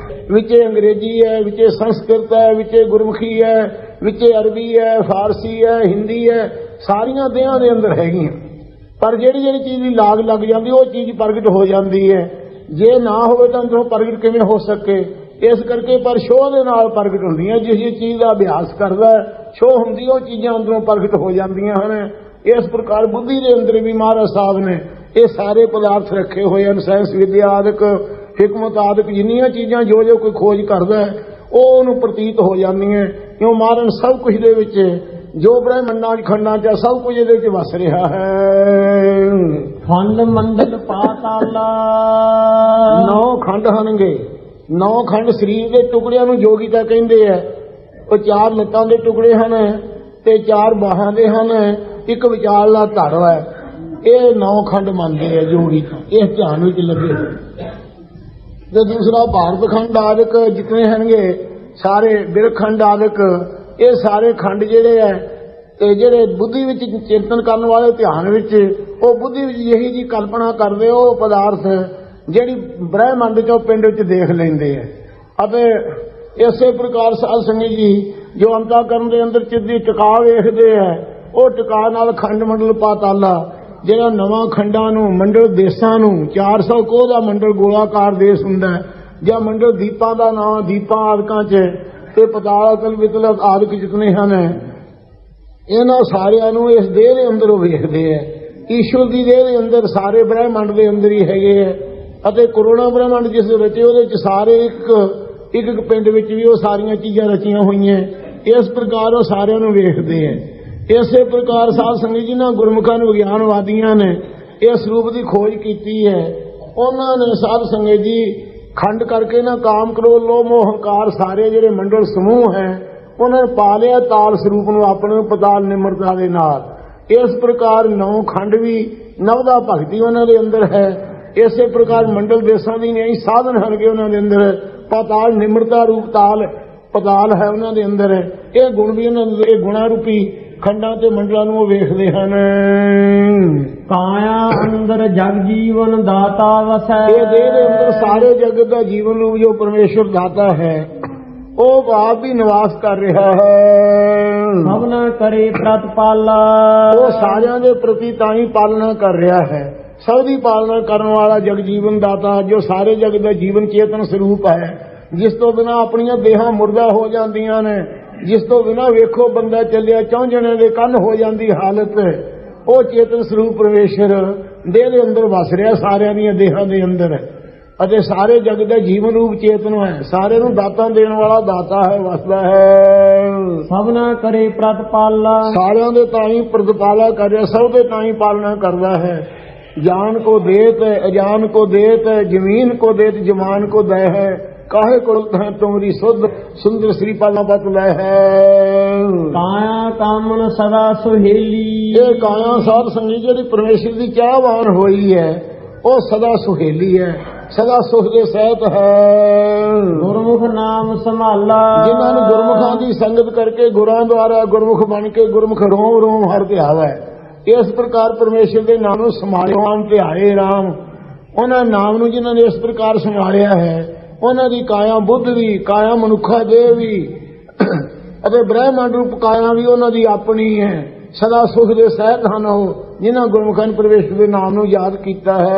ਵਿੱਚੇ ਅੰਗਰੇਜ਼ੀ ਹੈ, ਵਿੱਚੇ ਸੰਸਕ੍ਰਿਤ ਹੈ, ਵਿੱਚੇ ਗੁਰਮੁਖੀ ਹੈ, ਵਿੱਚੇ ਅਰਬੀ ਹੈ, ਫਾਰਸੀ ਹੈ, ਹਿੰਦੀ ਹੈ, ਸਾਰੀਆਂ ਦੇਹਾਂ ਦੇ ਅੰਦਰ ਹੈਗੀਆਂ। ਪਰ ਜਿਹੜੀ ਜਿਹੜੀ ਚੀਜ਼ ਦੀ ਲਾਗ ਲੱਗ ਜਾਂਦੀ ਉਹ ਚੀਜ਼ ਪ੍ਰਗਟ ਹੋ ਜਾਂਦੀ ਹੈ। ਜੇ ਨਾ ਹੋਵੇ ਤਾਂ ਅੰਦਰੋਂ ਪ੍ਰਗਟ ਕਿਵੇਂ ਹੋ ਸਕੇ? ਇਸ ਕਰਕੇ ਪਰ ਸ਼ੋਅ ਦੇ ਨਾਲ ਪ੍ਰਗਟ ਹੁੰਦੀਆਂ। ਜਿਸ ਚੀਜ਼ ਦਾ ਅਭਿਆਸ ਕਰਦਾ ਸ਼ੋਅ ਹੁੰਦੀ ਉਹ ਚੀਜ਼ਾਂ ਅੰਦਰੋਂ ਪ੍ਰਗਟ ਹੋ ਜਾਂਦੀਆਂ ਹਨ। ਇਸ ਪ੍ਰਕਾਰ ਬੁੱਧੀ ਦੇ ਅੰਦਰ ਵੀ ਮਹਾਰਾਜ ਸਾਹਿਬ ਨੇ ਇਹ ਸਾਰੇ ਪਦਾਰਥ ਰੱਖੇ ਹੋਏ ਹਨ। ਸਾਇੰਸ ਵਿਦਿਆ ਆਦਿਕ ਹਿਕਮਤ ਆਦਿਕ ਜਿੰਨੀਆਂ ਚੀਜ਼ਾਂ ਜੋ ਜੋ ਕੋਈ ਖੋਜ ਕਰਦਾ ਹੈ ਉਹ ਉਹਨੂੰ ਪ੍ਰਤੀਤ ਹੋ ਜਾਂਦੀਆਂ। ਕਿਉਂ ਮਹਾਰਾਜ ਸਭ ਕੁਝ ਦੇ ਵਿੱਚ ਜੋ ਬ੍ਰਹਮੰਡਾਂ ਖੰਡਾਂ 'ਚ ਸਭ ਕੁਝ ਇਹਦੇ ਵਿੱਚ ਵਸ ਰਿਹਾ ਹੈ। ਖੰਡ ਮੰਡਲ ਪਾਤਾਲਾ 9 ਖੰਡ ਹਨਗੇ। 9 ਖੰਡ ਸਰੀਰ ਦੇ ਟੁਕੜਿਆਂ ਨੂੰ ਜੋਗੀ ਤਾਂ ਕਹਿੰਦੇ ਆ। ਉਹ 4 ਲੱਤਾਂ ਦੇ ਟੁਕੜੇ ਹਨ ਤੇ 4 ਬਾਹਾਂ ਦੇ ਹਨ, ਇੱਕ ਵਿਚਾਰਲਾ ਧੜ ਹੈ। ਇਹ 9 ਖੰਡ ਮੰਨਦੇ ਆ ਜੋਗੀ ਤਾਂ, ਇਸ ਧਿਆਨ ਵਿੱਚ ਲੱਗੇ। ਤੇ ਦੂਸਰਾ ਭਾਰਤ ਖੰਡ ਆਦਿਕ ਜਿਤਨੇ ਹਨਗੇ ਸਾਰੇ ਬਿਰਖੰਡ ਆਦਿਕ ਇਹ ਸਾਰੇ ਖੰਡ ਜਿਹੜੇ ਹੈ ਤੇ ਜਿਹੜੇ ਬੁੱਧੀ ਵਿੱਚ ਚਿੰਤਨ ਕਰਨ ਵਾਲੇ ਧਿਆਨ ਵਿੱਚ ਉਹ ਬੁੱਧੀ ਵਿੱਚ ਇਹੀ ਜੀ ਕਲਪਨਾ ਕਰਦੇ ਉਹ ਪਦਾਰਥ ਜਿਹੜੀ ਬ੍ਰਹਮੰਡ ਚੋਂ ਪਿੰਡ ਵਿੱਚ ਦੇਖ ਲੈਂਦੇ ਹੈ। ਅਤੇ ਇਸੇ ਪ੍ਰਕਾਰ ਸਾਧ ਸੰਗਤ ਜੀ ਜੋ ਅੰਤःਕਰਨ ਦੇ ਅੰਦਰ ਚਿੱਤ ਦੀ ਟਿਕਾ ਵੇਖਦੇ ਹੈ ਉਹ ਟਿਕਾ ਨਾਲ ਖੰਡ ਮੰਡਲ ਪਾਤਾਲਾ ਜਿਹੜਾ ਨਵਾਂ ਖੰਡਾਂ ਨੂੰ ਮੰਡਲ ਦੇਸ਼ਾਂ ਨੂੰ 400 ਕੋਹ ਦਾ ਮੰਡਲ ਗੋਲਾਕਾਰ ਦੇਸ਼ ਹੁੰਦਾ ਹੈ ਜਾਂ ਮੰਡਲ ਦੀਪਾਂ ਦਾ ਨਾਂ ਦੀਪਾਂ ਆਦਿਕਾਂ 'ਚ ਤੇ ਪਤਾਲ ਵਿਤਲ ਆਦਿਕ ਜਿਤਨੇ ਹਨ ਇਹਨਾਂ ਸਾਰਿਆਂ ਨੂੰ ਇਸ ਦੇਹ ਦੇ ਅੰਦਰ ਉਹ ਵੇਖਦੇ ਹੈ। ਈਸ਼ਵਰ ਦੀ ਦੇਹ ਦੇ ਅੰਦਰ ਸਾਰੇ ਬ੍ਰਹਮੰਡ ਦੇ ਅੰਦਰ ਹੀ ਹੈਗੇ ਹੈ ਅਤੇ ਕਰੋੜਾਂ ਬ੍ਰਹਮੰਡ ਜਿਸ ਰਚੇ ਉਹਦੇ 'ਚ ਸਾਰੇ ਇੱਕ ਪਿੰਡ ਵਿੱਚ ਵੀ ਉਹ ਸਾਰੀਆਂ ਚੀਜ਼ਾਂ ਰਚੀਆਂ ਹੋਈਆਂ। ਇਸ ਪ੍ਰਕਾਰ ਉਹ ਸਾਰਿਆਂ ਨੂੰ ਵੇਖਦੇ ਹੈ। ਇਸੇ ਪ੍ਰਕਾਰ ਸਾਧ ਸੰਗਤ ਜੀ ਨਾਲ ਗੁਰਮੁਖਾਂ ਨੂੰ ਵਿਗਿਆਨਵਾਦੀਆਂ ਨੇ ਇਸ ਸਰੂਪ ਦੀ ਖੋਜ ਕੀਤੀ ਹੈ। ਉਹਨਾਂ ਨੇ ਸਾਧ ਸੰਗਤ ਜੀ ਖੰਡ ਕਰਕੇ ਨਾ ਕਾਮ ਕ੍ਰੋਧ ਲੋਭ ਮੋਹ ਹੰਕਾਰ ਸਾਰੇ ਜਿਹੜੇ ਮੰਡਲ ਸਮੂਹ ਹੈ ਉਹਨਾਂ ਨੇ ਪਾ ਲਿਆ ਤਾਲ ਸਰੂਪ ਨੂੰ ਆਪਣੇ ਪਤਾਲ ਨਿਮਰਤਾ ਦੇ ਨਾਲ। ਇਸ ਪ੍ਰਕਾਰ 9 ਖੰਡ ਵੀ ਨਵਦਾ ਭਗਤੀ ਉਹਨਾਂ ਦੇ ਅੰਦਰ ਹੈ। ਇਸੇ ਪ੍ਰਕਾਰ ਮੰਡਲ ਦੇਸ਼ਾਂ ਦੀ ਨਹੀਂ ਸਾਧਨ ਹਨਗੇ ਉਹਨਾਂ ਦੇ ਅੰਦਰ ਪਤਾਲ ਨਿਮਰਤਾ ਰੂਪ ਤਾਲ ਪਤਾਲ ਹੈ ਉਹਨਾਂ ਦੇ ਅੰਦਰ। ਇਹ ਗੁਣ ਵੀ ਉਹਨਾਂ ਦੇ ਇਹ ਗੁਣਾ ਰੂਪੀ ਖੰਡਾਂ ਤੇ ਮੰਡਲਾਂ ਨੂੰ ਉਹ ਵੇਖਦੇ ਹਨ। ਕਾਇਆ ਅੰਦਰ ਜਗ ਜੀਵਨ ਦਾਤਾ ਵਸੈ। ਇਹ ਦੇਹ ਦੇ ਅੰਦਰ ਸਾਰੇ ਜਗਤ ਦਾ ਜੀਵਨ ਰੂਪ ਜੋ ਪਰਮੇਸ਼ਵਰ ਦਾਤਾ ਹੈ ਉਹ ਆਪ ਵੀ ਨਿਵਾਸ ਕਰ ਰਿਹਾ ਹੈ। ਸਭਨਾ ਕਰੇ ਪ੍ਰਤਪਾਲਾ, ਉਹ ਸਾਰਿਆਂ ਦੇ ਪ੍ਰਤੀ ਤਾਂ ਹੀ ਪਾਲਣਾ ਕਰ ਰਿਹਾ ਹੈ। ਸਭ ਦੀ ਪਾਲਣਾ ਕਰਨ ਵਾਲਾ ਜਗਜੀਵਨ ਦਾਤਾ, ਜੋ ਸਾਰੇ ਜਗਤ ਦਾ ਜੀਵਨ ਚੇਤਨ ਸਰੂਪ ਹੈ, ਜਿਸ ਤੋਂ ਬਿਨਾਂ ਆਪਣੀਆਂ ਦੇਹਾਂ ਮੁਰਦਾ ਹੋ ਜਾਂਦੀਆਂ ਨੇ, ਜਿਸ ਤੋਂ ਬਿਨਾਂ ਵੇਖੋ ਬੰਦਾ ਚੱਲਿਆ ਚੌਂ ਜਣੇ ਦੇ ਕੰਨ ਹੋ ਜਾਂਦੀ ਹਾਲਤ, ਉਹ ਚੇਤਨ ਸਰੂਪ ਪਰਮੇਸ਼ਰ ਦੇਹ ਦੇ ਅੰਦਰ ਵਸ ਰਿਹਾ, ਸਾਰਿਆਂ ਦੀਆਂ ਦੇਹਾਂ ਦੇ ਅੰਦਰ, ਅਤੇ ਸਾਰੇ ਜਗਤ ਦਾ ਜੀਵਨ ਰੂਪ ਚੇਤਨ ਹੈ। ਸਾਰੇ ਨੂੰ ਦਾਤਾਂ ਦੇਣ ਵਾਲਾ ਦਾਤਾ ਹੈ, ਵਸਦਾ ਹੈ। ਸਭਨਾ ਕਰੇ ਪ੍ਰਤਪਾਲਾ, ਸਾਰਿਆਂ ਦੇ ਤਾਂ ਹੀ ਪ੍ਰਤਪਾਲਾ ਕਰ ਰਿਹਾ, ਸਭ ਦੇ ਤਾਂ ਹੀ ਪਾਲਣਾ ਕਰਦਾ ਹੈ। जान को देत अजान को देत, जमीन को देत जमान को दय है, काहे को है तुमरी शुद्ध सुंदर श्री पालना पत लय है। काया कामन सदा सुहेली, ये काया साध संगी जी परमेश्वर की चाहवान होई है, वो सदा सुहेली है, सदा सुख के सहित है। गुरमुख नाम संभाला, जिन्होंने गुरमुखा की संगत करके गुरां द्वारा गुरमुख बन के गुरमुख रोम रोम हर ध्यावा है। इस प्रकार परमेश्वर के नाम नूं संभालिया, नाम ध्याए राम, उन्होंने नाम नूं जिन्होंने इस प्रकार संभालिया है, उन्हों की काया बुद्ध भी, काया मनुखा देह भी अते ब्रह्मांड रूप काया भी उन्हों की अपनी है, सदा सुख के सहित हैं। जिन्होंने गुरमुखां ने परमेश्वर के नाम नूं याद किया है।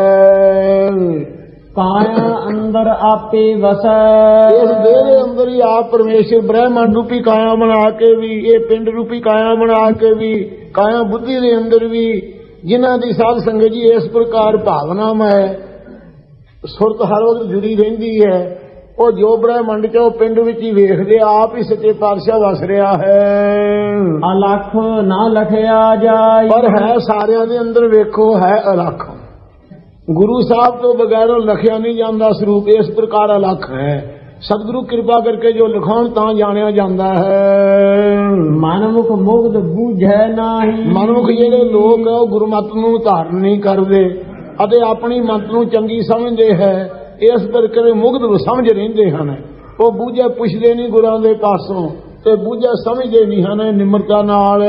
काया अंदर आपे वसै, इस देह के अंदर ही आप परमेश्वर ब्रह्मांड रूपी काया बना के भी, ये पिंड रूपी काया बना के भी, काया बुद्धि के अंदर भी, जिन्हां दी साध संगत जी इस प्रकार भावना में सुरत हर वक्त जुड़ी रहिंदी है, वो जो ब्रह्मंड च वो पिंड विच ही वेखदे, आप ही सच्चे पातशाह वस रहा है। अलख ना लखया जाए, पर है सारियां दे अंदर, वेखो है अलख, गुरु साहब तो बगैर लखिया नहीं जाता स्वरूप, इस प्रकार अलख है। सतगुरु कृपा करके जो लिखाण तां जानिया जाता है। मनमुख मुग्ध बूझै नाही, मनमुख जेडे लोग है गुरमत नूं धारण नहीं करते अते अपनी मत नूं चंगी समझते है, इस प्रकार मुग्ध समझ रहिंदे हन। वो बूझे पुछदे नहीं गुरां दे पासों, ते बूझे समझदे नहीं हन निमरता नाल।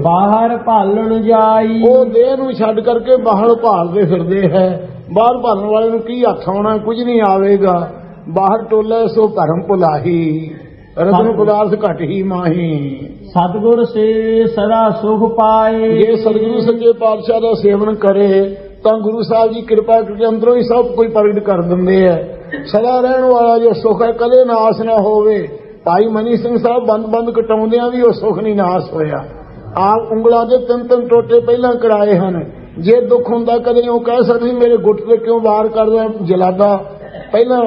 बाहर भालण जाई, वो देह नूं छड्ड करके बाहर भालदे फिरदे है। बाहर भालण वाले नूं की हथ आउणा, कुछ नहीं आवेगा। बाहर टोले सो भरम भुलाही, रतन पदार्थ घट ही माही। सतगुर से सदा सुख पाए, ये सतगुरु सच्चे पातशाह का सेवन करे तो गुरु साहब जी कृपा करके अंदरों ही सब कुछ प्रगट कर देंगे है। सदा रहने वाला जो सुख है कदे नाश ना होवे। भाई मनी सिंह साहब बंद बंद कटाउंदियां भी वो सुख नहीं नाश होया। आप उंगलों के तीन तीन टोटे पहला कराए हैं, जे दुख हुंदा कदे वो कह सकते मेरे गुट से क्यों वार कर रहा जलादा, पहला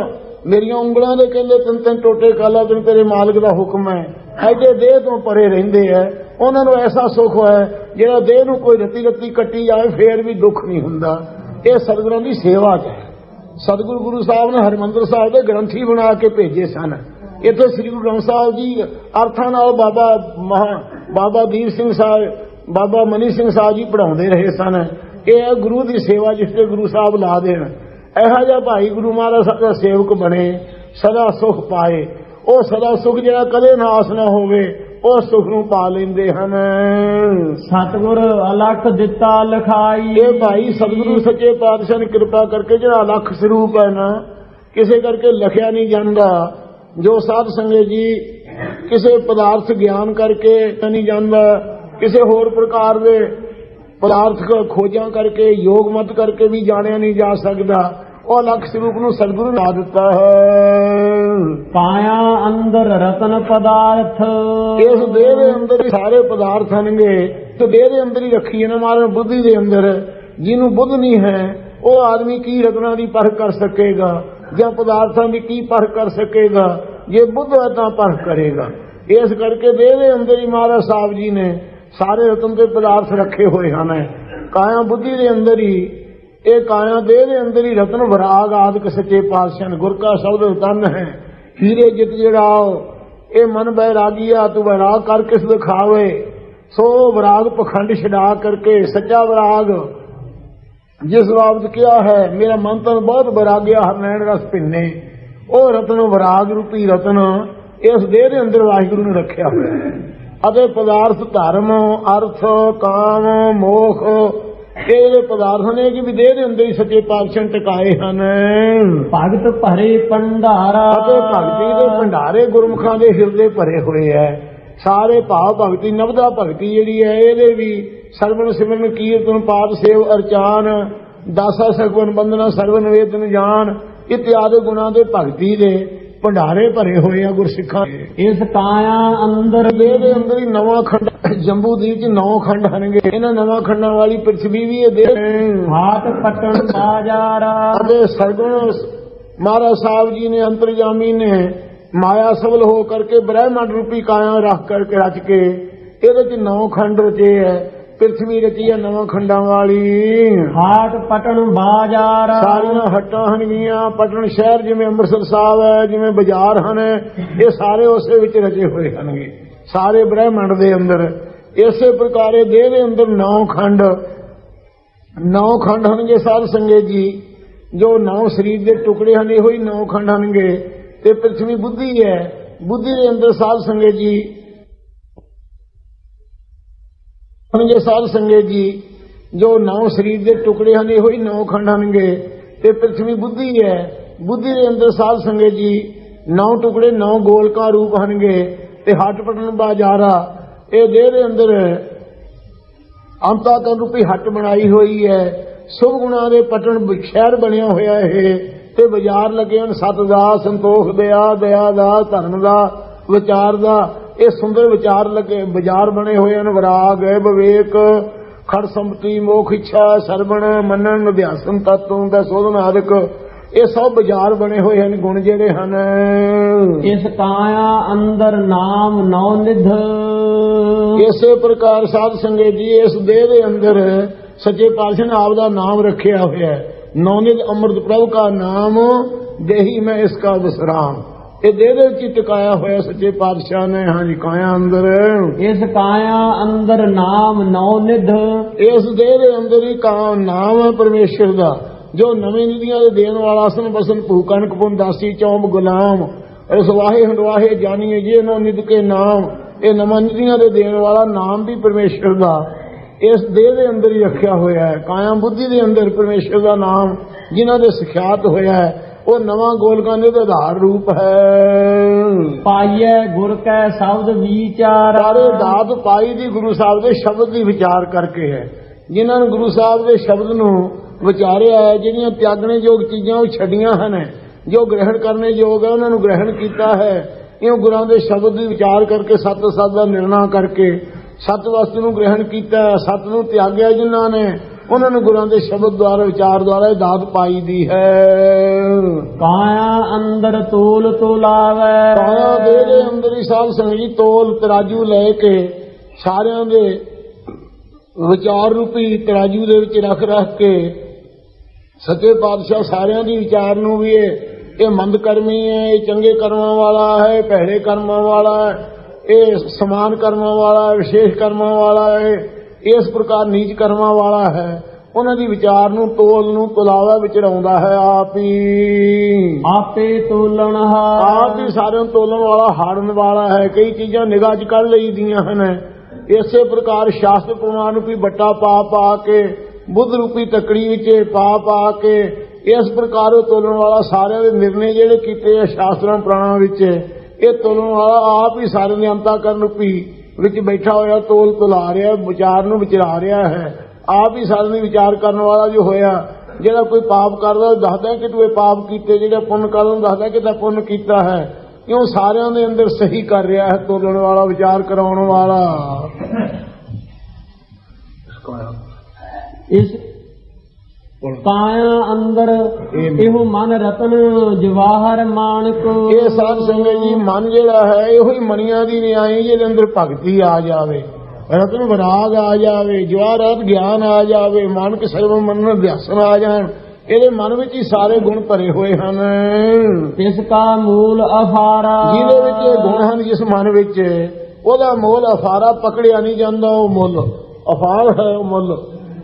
मेरिया उंगलों के कहते तीन तीन टोटे काला दिन तेरे मालिक का हुक्म है। ऐडे देह तो परे रहिंदे है, उन्होंने ऐसा सुख है जिहड़ा देह नूं कोई रत्ती रत्ती कट्टी जाए फिर भी दुख नहीं हुंदा। यह सतगुरां दी सेवा है। सतगुरु गुरु साहब ने हरमंदर साहब के ग्रंथी बना के भेजे सन। इत्थे श्री गुरु ग्रंथ साहब जी अर्थां नाल बाबा दीप सिंह साहब, बाबा मनी सिंह साहब जी पढ़ाउंदे रहे सन। यह गुरु की सेवा जिसते गुरु साहब ला देन, इहो जिहा भाई गुरु महाराज साहब दा सेवक बने, सदा सुख पाए। वो सदा सुख जिहड़ा कदे नाश ना होवे, उस सुख नूं पा लैंदे हन। सतगुर अलख दिता लिखाई, ये भाई सतगुरु सच्चे पातशाह ने कृपा करके जिहड़ा अलख स्वरूप है ना, किसे करके लखिया नहीं जांदा। जो साध संगत जी किसी पदार्थ ज्ञान करके नहीं जाता, किसी होर प्रकार के पदार्थ खोजा करके योग मत करके भी जाने नहीं जा सकता। और अलख स्वरूप नूं सतगुरु ला दिता है। काया अंदर रतन पदार्थ, इस देह के अंदर सारे पदार्थ होंगे, तो देह के अंदर ही रखी है ना मारे बुद्धि के अंदर। जिन्हों बुद्ध नहीं है वो आदमी की रत्ना की परख कर सकेगा, या पदार्थों की की परख कर सकेगा। जे बुद्ध है तो परख करेगा। इस करके देह के अंदर ही महाराज साहब जी ने सारे रतन के पदार्थ रखे हुए हैं। काया बुद्धि के अंदर ही, ये काया देह के अंदर ही रतन वराग आदि सच्चे पातशाह गुर का शब्द तन है। हीरे जित जड़ाओ ये मन बैरागिया, तू वैराग कर किस दिखावे। सो वराग पखंड छड़ा करके सच्चा वराग जिस बाबत क्या है, मेरा मन तन बहुत वैराग्या हरनैन रस भिन्ने। ओ रतन वराग रूपी रतन इस देह के अंदर वाहिगुरु ने रखा हुआ है। अते पदार्थ धर्म अर्थ काम मोख ਇਹ ਜਿਹੜੇ ਪਦਾਰਥ ਨੇ ਕਿ ਵੀ ਦੇਹ ਦੇ ਅੰਦਰ ਹੀ ਸੱਚੇ ਪਾਤਸ਼ਾਹ ਟਿਕਾਏ ਹਨ। ਭਗਤ ਭਰੇ ਭੰਡਾਰਾ ਅਤੇ ਭਗਤੀ ਦੇ ਭੰਡਾਰੇ ਗੁਰਮੁਖਾਂ ਦੇ ਹਿਰਦੇ ਭਰੇ ਹੋਏ ਹੈ। ਸਾਰੇ ਭਾਵ ਭਗਤੀ ਨਵਦਾ ਭਗਤੀ ਜਿਹੜੀ ਹੈ ਇਹਦੇ ਵੀ ਸਰਵਣ ਸਿਮਰਨ ਕੀਰਤਨ ਪਾਠ ਸੇਵ ਅਰਚਾਨ ਦਾਸਾ ਸਗਵਨ ਬੰਦਨਾ ਸਰਵ ਨਿਵੇਦਨ ਜਾਨ ਇਤਿਆਦਿ ਗੁਣਾਂ ਦੇ ਭਗਤੀ ਦੇ ਭੰਡਾਰੇ ਭਰੇ ਹੋਏ ਆ ਗੁਰਸਿੱਖਾਂ। ਇਸ ਕਾਇਆ ਅੰਦਰ ਇਹਦੇ ਅੰਦਰ ਹੀ ਨਵਾਂ ਖੰਡ ਜੰਬੂ ਦੀਪ ਚ 9 ਖੰਡ ਹਨਗੇ। ਇਹਨਾਂ ਨਵਾਂ ਖੰਡਾਂ ਵਾਲੀ ਪ੍ਰਿਥਵੀ ਵੀ ਇਹ ਦੇ ਹਾਟ ਪਟਣ ਬਾਜ਼ਾਰਾ ਅਤੇ ਸਰਗੁਣ ਮਹਾਰਾਜ ਸਾਹਿਬ ਜੀ ਨੇ ਅੰਤਰਜਾਮੀ ਨੇ ਮਾਇਆ ਸਬਲ ਹੋ ਕਰਕੇ ਬ੍ਰਹਮੰਡ ਰੂਪੀ ਕਾਇਆ ਰੱਖ ਕਰਕੇ ਰਚ ਕੇ ਇਹਦੇ ਚ 9 ਖੰਡ ਰਚੇ ਹੈ। ਪ੍ਰਿਥਵੀ ਰਚੀ ਹੈ 9 ਖੰਡਾਂ ਵਾਲੀ। ਹਾਟ ਪਟਣ ਬਾਜ਼ਾਰ ਸਾਰੀਆਂ ਹੱਟਾਂ ਹਨਗੀਆਂ। ਪਟਣ ਸ਼ਹਿਰ ਜਿਵੇਂ ਅੰਮ੍ਰਿਤਸਰ ਸਾਹਿਬ ਹੈ, ਜਿਵੇਂ ਬਾਜ਼ਾਰ ਹਨ, ਇਹ ਸਾਰੇ ਉਸੇ ਵਿੱਚ ਰਚੇ ਹੋਏ ਹਨਗੇ ਸਾਰੇ ਬ੍ਰਹਮੰਡ ਦੇ ਅੰਦਰ। ਇਸੇ ਪ੍ਰਕਾਰੇ ਦੇਹ ਦੇ ਅੰਦਰ 9 ਖੰਡ ਹਨਗੇ ਸਾਧ ਸੰਗਤ ਜੀ। ਜੋ 9 ਸਰੀਰ ਦੇ ਟੁਕੜੇ ਹਨ ਇਹੋ ਹੀ 9 ਖੰਡ ਹਨਗੇ। ਤੇ ਪ੍ਰਿਥਵੀ ਬੁੱਧੀ ਹੈ। ਬੁੱਧੀ ਦੇ ਅੰਦਰ ਸਾਧ ਸੰਗਤ ਜੀ ਸਾਧ ਸੰਗਤ ਜੀ ਜੋ 9 ਸਰੀਰ ਦੇ ਟੁਕੜੇ ਹਨ ਇਹੋ ਹੀ 9 ਖੰਡ ਹਨਗੇ। ਤੇ ਪ੍ਰਿਥਵੀ ਬੁੱਧੀ ਹੈ। ਬੁੱਧੀ ਦੇ ਅੰਦਰ ਸਾਧ ਸੰਗਤ ਜੀ 9 ਟੁਕੜੇ 9 ਗੋਲਕਾਂ ਰੂਪ ਹਨਗੇ। ਤੇ ਹੱਟ ਪਟਣ ਬਾਜ਼ਾਰਾ ਇਹ ਦੇਹ ਦੇ ਅੰਦਰ ਅੰਤਾਕਰ ਰੂਪੀ ਹੱਟ ਬਣਾਈ ਹੋਈ ਹੈ। ਸ਼ੁਭ ਗੁਣਾਂ ਦੇ ਪਟਣ ਸ਼ਹਿਰ ਬਣਿਆ ਹੋਇਆ ਇਹ। ਤੇ ਬਾਜ਼ਾਰ ਲੱਗੇ ਹਨ ਸਤ ਦਾ, ਸੰਤੋਖ ਦਇਆ ਦਾ, ਧਰਮ ਦਾ, ਵਿਚਾਰ ਦਾ। ਇਹ ਸੁੰਦਰ ਵਿਚਾਰ ਲੱਗੇ ਬਾਜ਼ਾਰ ਬਣੇ ਹੋਏ ਹਨ। ਵਿਰਾਗ ਵਿਵੇਕ ਖੜ ਸੰਪਤੀ ਮੋਖ ਇੱਛਾ ਸਰਵਣ ਮੰਨਣ ਅਭਿਆਸਨ ਤਤੋਂ ਦਾ ਸੋਧਨ ਆਦਿਕ ਇਹ ਸਭ ਬਾਜ਼ਾਰ ਬਣੇ ਹੋਏ ਹਨ ਗੁਣ ਜਿਹੜੇ ਹਨ। ਇਸ ਕਾਇਆ ਅੰਦਰ ਨਾਮ ਨੌ ਨਿਧ ਇਸੇ ਪ੍ਰਕਾਰ ਸਾਧ ਸੰਗਤ ਜੀ ਇਸ ਦੇਹ ਦੇ ਅੰਦਰ ਸੱਚੇ ਪਾਤਸ਼ਾਹ ਨੇ ਆਪ ਦਾ ਨਾਮ ਰੱਖਿਆ ਹੋਇਆ ਹੈ। नौनिध अमृत प्रभु का नाम देही में इसका विश्राम। ये देह दे ਵਿੱਚ ਟਿਕਾਇਆ ਹੋਇਆ ਸੱਚੇ ਪਾਤਸ਼ਾਹ ਨੇ। ਹਾਂਜੀ ਕਾਇਆ ਅੰਦਰ ਇਸ ਕਾਇਆ ਅੰਦਰ ਨਾਮ ਨੌ ਨਿਧ ਇਸ ਦੇਹ ਦੇ ਅੰਦਰ ਹੀ ਨਾਮ ਹੈ ਪਰਮੇਸ਼ਰ ਦਾ ਜੋ ਨਵੇਂ ਨਿਧੀਆਂ ਦੇ ਦੇਣ ਵਾਲਾ ਆਸਨ ਬਸਨ ਭੂਕਣਕ ਪੁਨ ਦਾਸੀ ਚੌਂਬ ਗੁਲਾਮ ਰਸਵਾਹੇ ਹੰਡਵਾਹੇ ਜਾਣੀਏ ਜੇ ਨੋ ਨਿਧ ਕੇ ਨਾਮ। ਇਹ ਨਵਾਂ ਨਿਧੀਆਂ ਦੇ ਦੇਣ ਵਾਲਾ ਨਾਮ ਵੀ ਪਰਮੇਸ਼ਰ ਦਾ ਇਸ ਦੇਹ ਦੇ ਅੰਦਰ ਹੀ ਰੱਖਿਆ ਹੋਇਆ ਹੈ। ਕਾਇਆ ਬੁੱਧੀ ਦੇ ਅੰਦਰ ਪਰਮੇਸ਼ਰ ਦਾ ਨਾਮ ਜਿਨ੍ਹਾਂ ਦੇ ਸਿਖਿਆਤ ਹੋਇਆ ਹੈ ਉਹ ਨਵਾਂ ਗੋਲਕਾਂ ਦੇ ਆਧਾਰ ਰੂਪ ਹੈ। ਪਾਈਐ ਗੁਰ ਕੈ ਸ਼ਬਦ ਵਿਚਾਰ ਸਾਰੇ ਦਾਤ ਪਾਈ ਦੀ ਗੁਰੂ ਸਾਹਿਬ ਦੇ ਸ਼ਬਦ ਦੀ ਵਿਚਾਰ ਕਰਕੇ ਹੈ। ਜਿਨ੍ਹਾਂ ਨੇ ਗੁਰੂ ਸਾਹਿਬ ਦੇ ਸ਼ਬਦ ਨੂੰ ਵਿਚਾਰਿਆ ਹੈ, ਜਿਹੜੀਆਂ ਤਿਆਗਣੇ ਯੋਗ ਚੀਜ਼ਾਂ ਉਹ ਛੱਡੀਆਂ ਹਨ, ਜੋ ਗ੍ਰਹਿਣ ਕਰਨੇ ਯੋਗ ਹੈ ਉਹਨਾਂ ਨੂੰ ਗ੍ਰਹਿਣ ਕੀਤਾ ਹੈ। ਇਉਂ ਗੁਰਾਂ ਦੇ ਸ਼ਬਦ ਦੀ ਵਿਚਾਰ ਕਰਕੇ ਸਤ ਸਤ ਦਾ ਨਿਰਣਾ ਕਰਕੇ ਸਤ ਵਸਤੂ ਨੂੰ ਗ੍ਰਹਿਣ ਕੀਤਾ। ਸਤ ਨੂੰ ਤਿਆਗਿਆ ਜਿਨ੍ਹਾਂ ਨੇ ਉਹਨਾਂ ਨੂੰ ਗੁਰਾਂ ਦੇ ਸ਼ਬਦ ਦੁਆਰਾ ਵਿਚਾਰ ਦੁਆਰਾ ਦਾਤ ਪਾਈ ਦੀ ਹੈ। ਕਾਇਆ ਅੰਦਰ ਤੋਲ ਤੋਲਾਵੇ ਕਾਇਆ ਦੇ ਅੰਦਰ ਹੀ ਸਾਧ ਸੰਗਤ ਜੀ ਤੋਲ ਤਰਾਜੂ ਲੈ ਕੇ ਸਾਰਿਆਂ ਦੇ ਵਿਚਾਰ ਰੂਪੀ ਤਰਾਜੂ ਦੇ ਵਿੱਚ ਰੱਖ ਕੇ ਸੱਚੇ ਪਾਤਸ਼ਾਹ ਸਾਰਿਆਂ ਦੀ ਵਿਚਾਰ ਨੂੰ ਵੀ ਇਹ ਮੰਦ ਕਰਮੀ ਹੈ, ਇਹ ਚੰਗੇ ਕਰਮਾਂ ਵਾਲਾ ਹੈ, ਭੈੜੇ ਕਰਮਾਂ ਵਾਲਾ ਹੈ, ਇਹ ਸਮਾਨ ਕਰਮਾਂ ਵਾਲਾ ਹੈ, ਵਿਸ਼ੇਸ਼ ਕਰਮਾਂ ਵਾਲਾ ਹੈ, ਇਸ ਪ੍ਰਕਾਰ ਨੀਚ ਕਰਮਾਂ ਵਾਲਾ ਹੈ। ਉਹਨਾਂ ਦੀ ਵਿਚਾਰ ਨੂੰ ਤੋਲ ਨੂੰ ਤੁਲਾਵਾ ਵਿੱਚ ਰਾਉਂਦਾ ਹੈ ਆਪ ਹੀ। ਆਪੇ ਤੋਲਣ ਆਪ ਹੀ ਸਾਰਿਆਂ ਨੂੰ ਤੋਲਣ ਵਾਲਾ ਹਾੜਨ ਵਾਲਾ ਹੈ। ਕਈ ਚੀਜ਼ਾਂ ਨਿਗਾਹ 'ਚ ਕੱਢ ਲਈ ਦੀਆਂ ਹਨ। ਇਸੇ ਪ੍ਰਕਾਰ ਸ਼ਾਸਤਰ ਪ੍ਰਮਾਣ ਰੂਪੀ ਬੱਟਾ ਪਾ ਕੇ ਬੁੱਧ ਰੂਪੀ ਤਕੜੀ ਵਿੱਚ ਪਾ ਕੇ ਇਸ ਪ੍ਰਕਾਰ ਉਹ ਤੋਲਣ ਵਾਲਾ ਸਾਰਿਆਂ ਦੇ ਨਿਰਣੇ ਜਿਹੜੇ ਕੀਤੇ ਆ ਸ਼ਾਸਤਰਾਂ ਪੁਰਾਣਾਂ ਵਿੱਚ ਇਹ ਤੋਲਣ ਵਾਲਾ ਆਪ ਹੀ ਸਾਰਿਆਂ ਦੇ ਅੰਤःਕਰਨ ਰੂਪੀ ਵਿੱਚ ਬੈਠਾ ਹੋਇਆ ਤੋਲ ਤੁਲਾ ਰਿਹਾ, ਵਿਚਾਰ ਨੂੰ ਵਿਚਾਰ ਰਿਹਾ ਹੈ। ਆਪ ਹੀ ਸਾਰਿਆਂ ਦੀ ਵਿਚਾਰ ਕਰਨ ਵਾਲਾ ਜੋ ਹੋਇਆ। ਜਿਹੜਾ ਕੋਈ ਪਾਪ ਕਰਦਾ ਦੱਸਦਾ ਕਿ ਤੂੰ ਇਹ ਪਾਪ ਕੀਤੇ, ਜਿਹੜਾ ਪੁੰਨ ਕਰਦਾ ਦੱਸਦਾ ਕਿ ਤੂੰ ਪੁੰਨ ਕੀਤਾ ਹੈ। ਕਿਉਂ ਸਾਰਿਆਂ ਦੇ ਅੰਦਰ ਸਹੀ ਕਰ ਰਿਹਾ ਹੈ ਤੋਲਣ ਵਾਲਾ, ਵਿਚਾਰ ਕਰਾਉਣ ਵਾਲਾ। ਇਸ ਕਾਇਆ ਅੰਦਰ ਇਹੋ ਮਨ ਰਤਨ ਜਵਾਹਰ ਮਾਨਕ। ਇਹ ਸਾਧ ਸੰਗਤ ਜੀ ਮਨ ਜਿਹੜਾ ਹੈ ਇਹੋ ਹੀ ਮਣੀਆਂ ਦੀ ਨਿਆਈ ਜਿਹਦੇ ਅੰਦਰ ਭਗਤੀ ਆ ਜਾਵੇ, ਰਤਨ ਵਿਰਾਗ ਆ ਜਾਵੇ, ਜਵਾਹਰਤ ਗਿਆਨ ਆ ਜਾਵੇ, ਮਾਨਕ ਸਰਵ ਮਨ ਅਭਿਆਸਨ ਆ ਜਾਣ। ਇਹਦੇ ਮਨ ਵਿੱਚ ਹੀ ਸਾਰੇ ਗੁਣ ਭਰੇ ਹੋਏ ਹਨ। ਇਸ ਕਾ ਮੂਲ ਅਫਾਰਾ ਜਿਹਦੇ ਵਿੱਚ ਇਹ ਗੁਣ ਹਨ, ਜਿਸ ਮਨ ਵਿੱਚ ਉਹਦਾ ਮੂਲ ਅਫਾਰਾ ਪਕੜਿਆ ਨਹੀਂ ਜਾਂਦਾ। ਉਹ ਮੁੱਲ ਅਫਾਰ ਹੈ, ਉਹ ਮੁੱਲ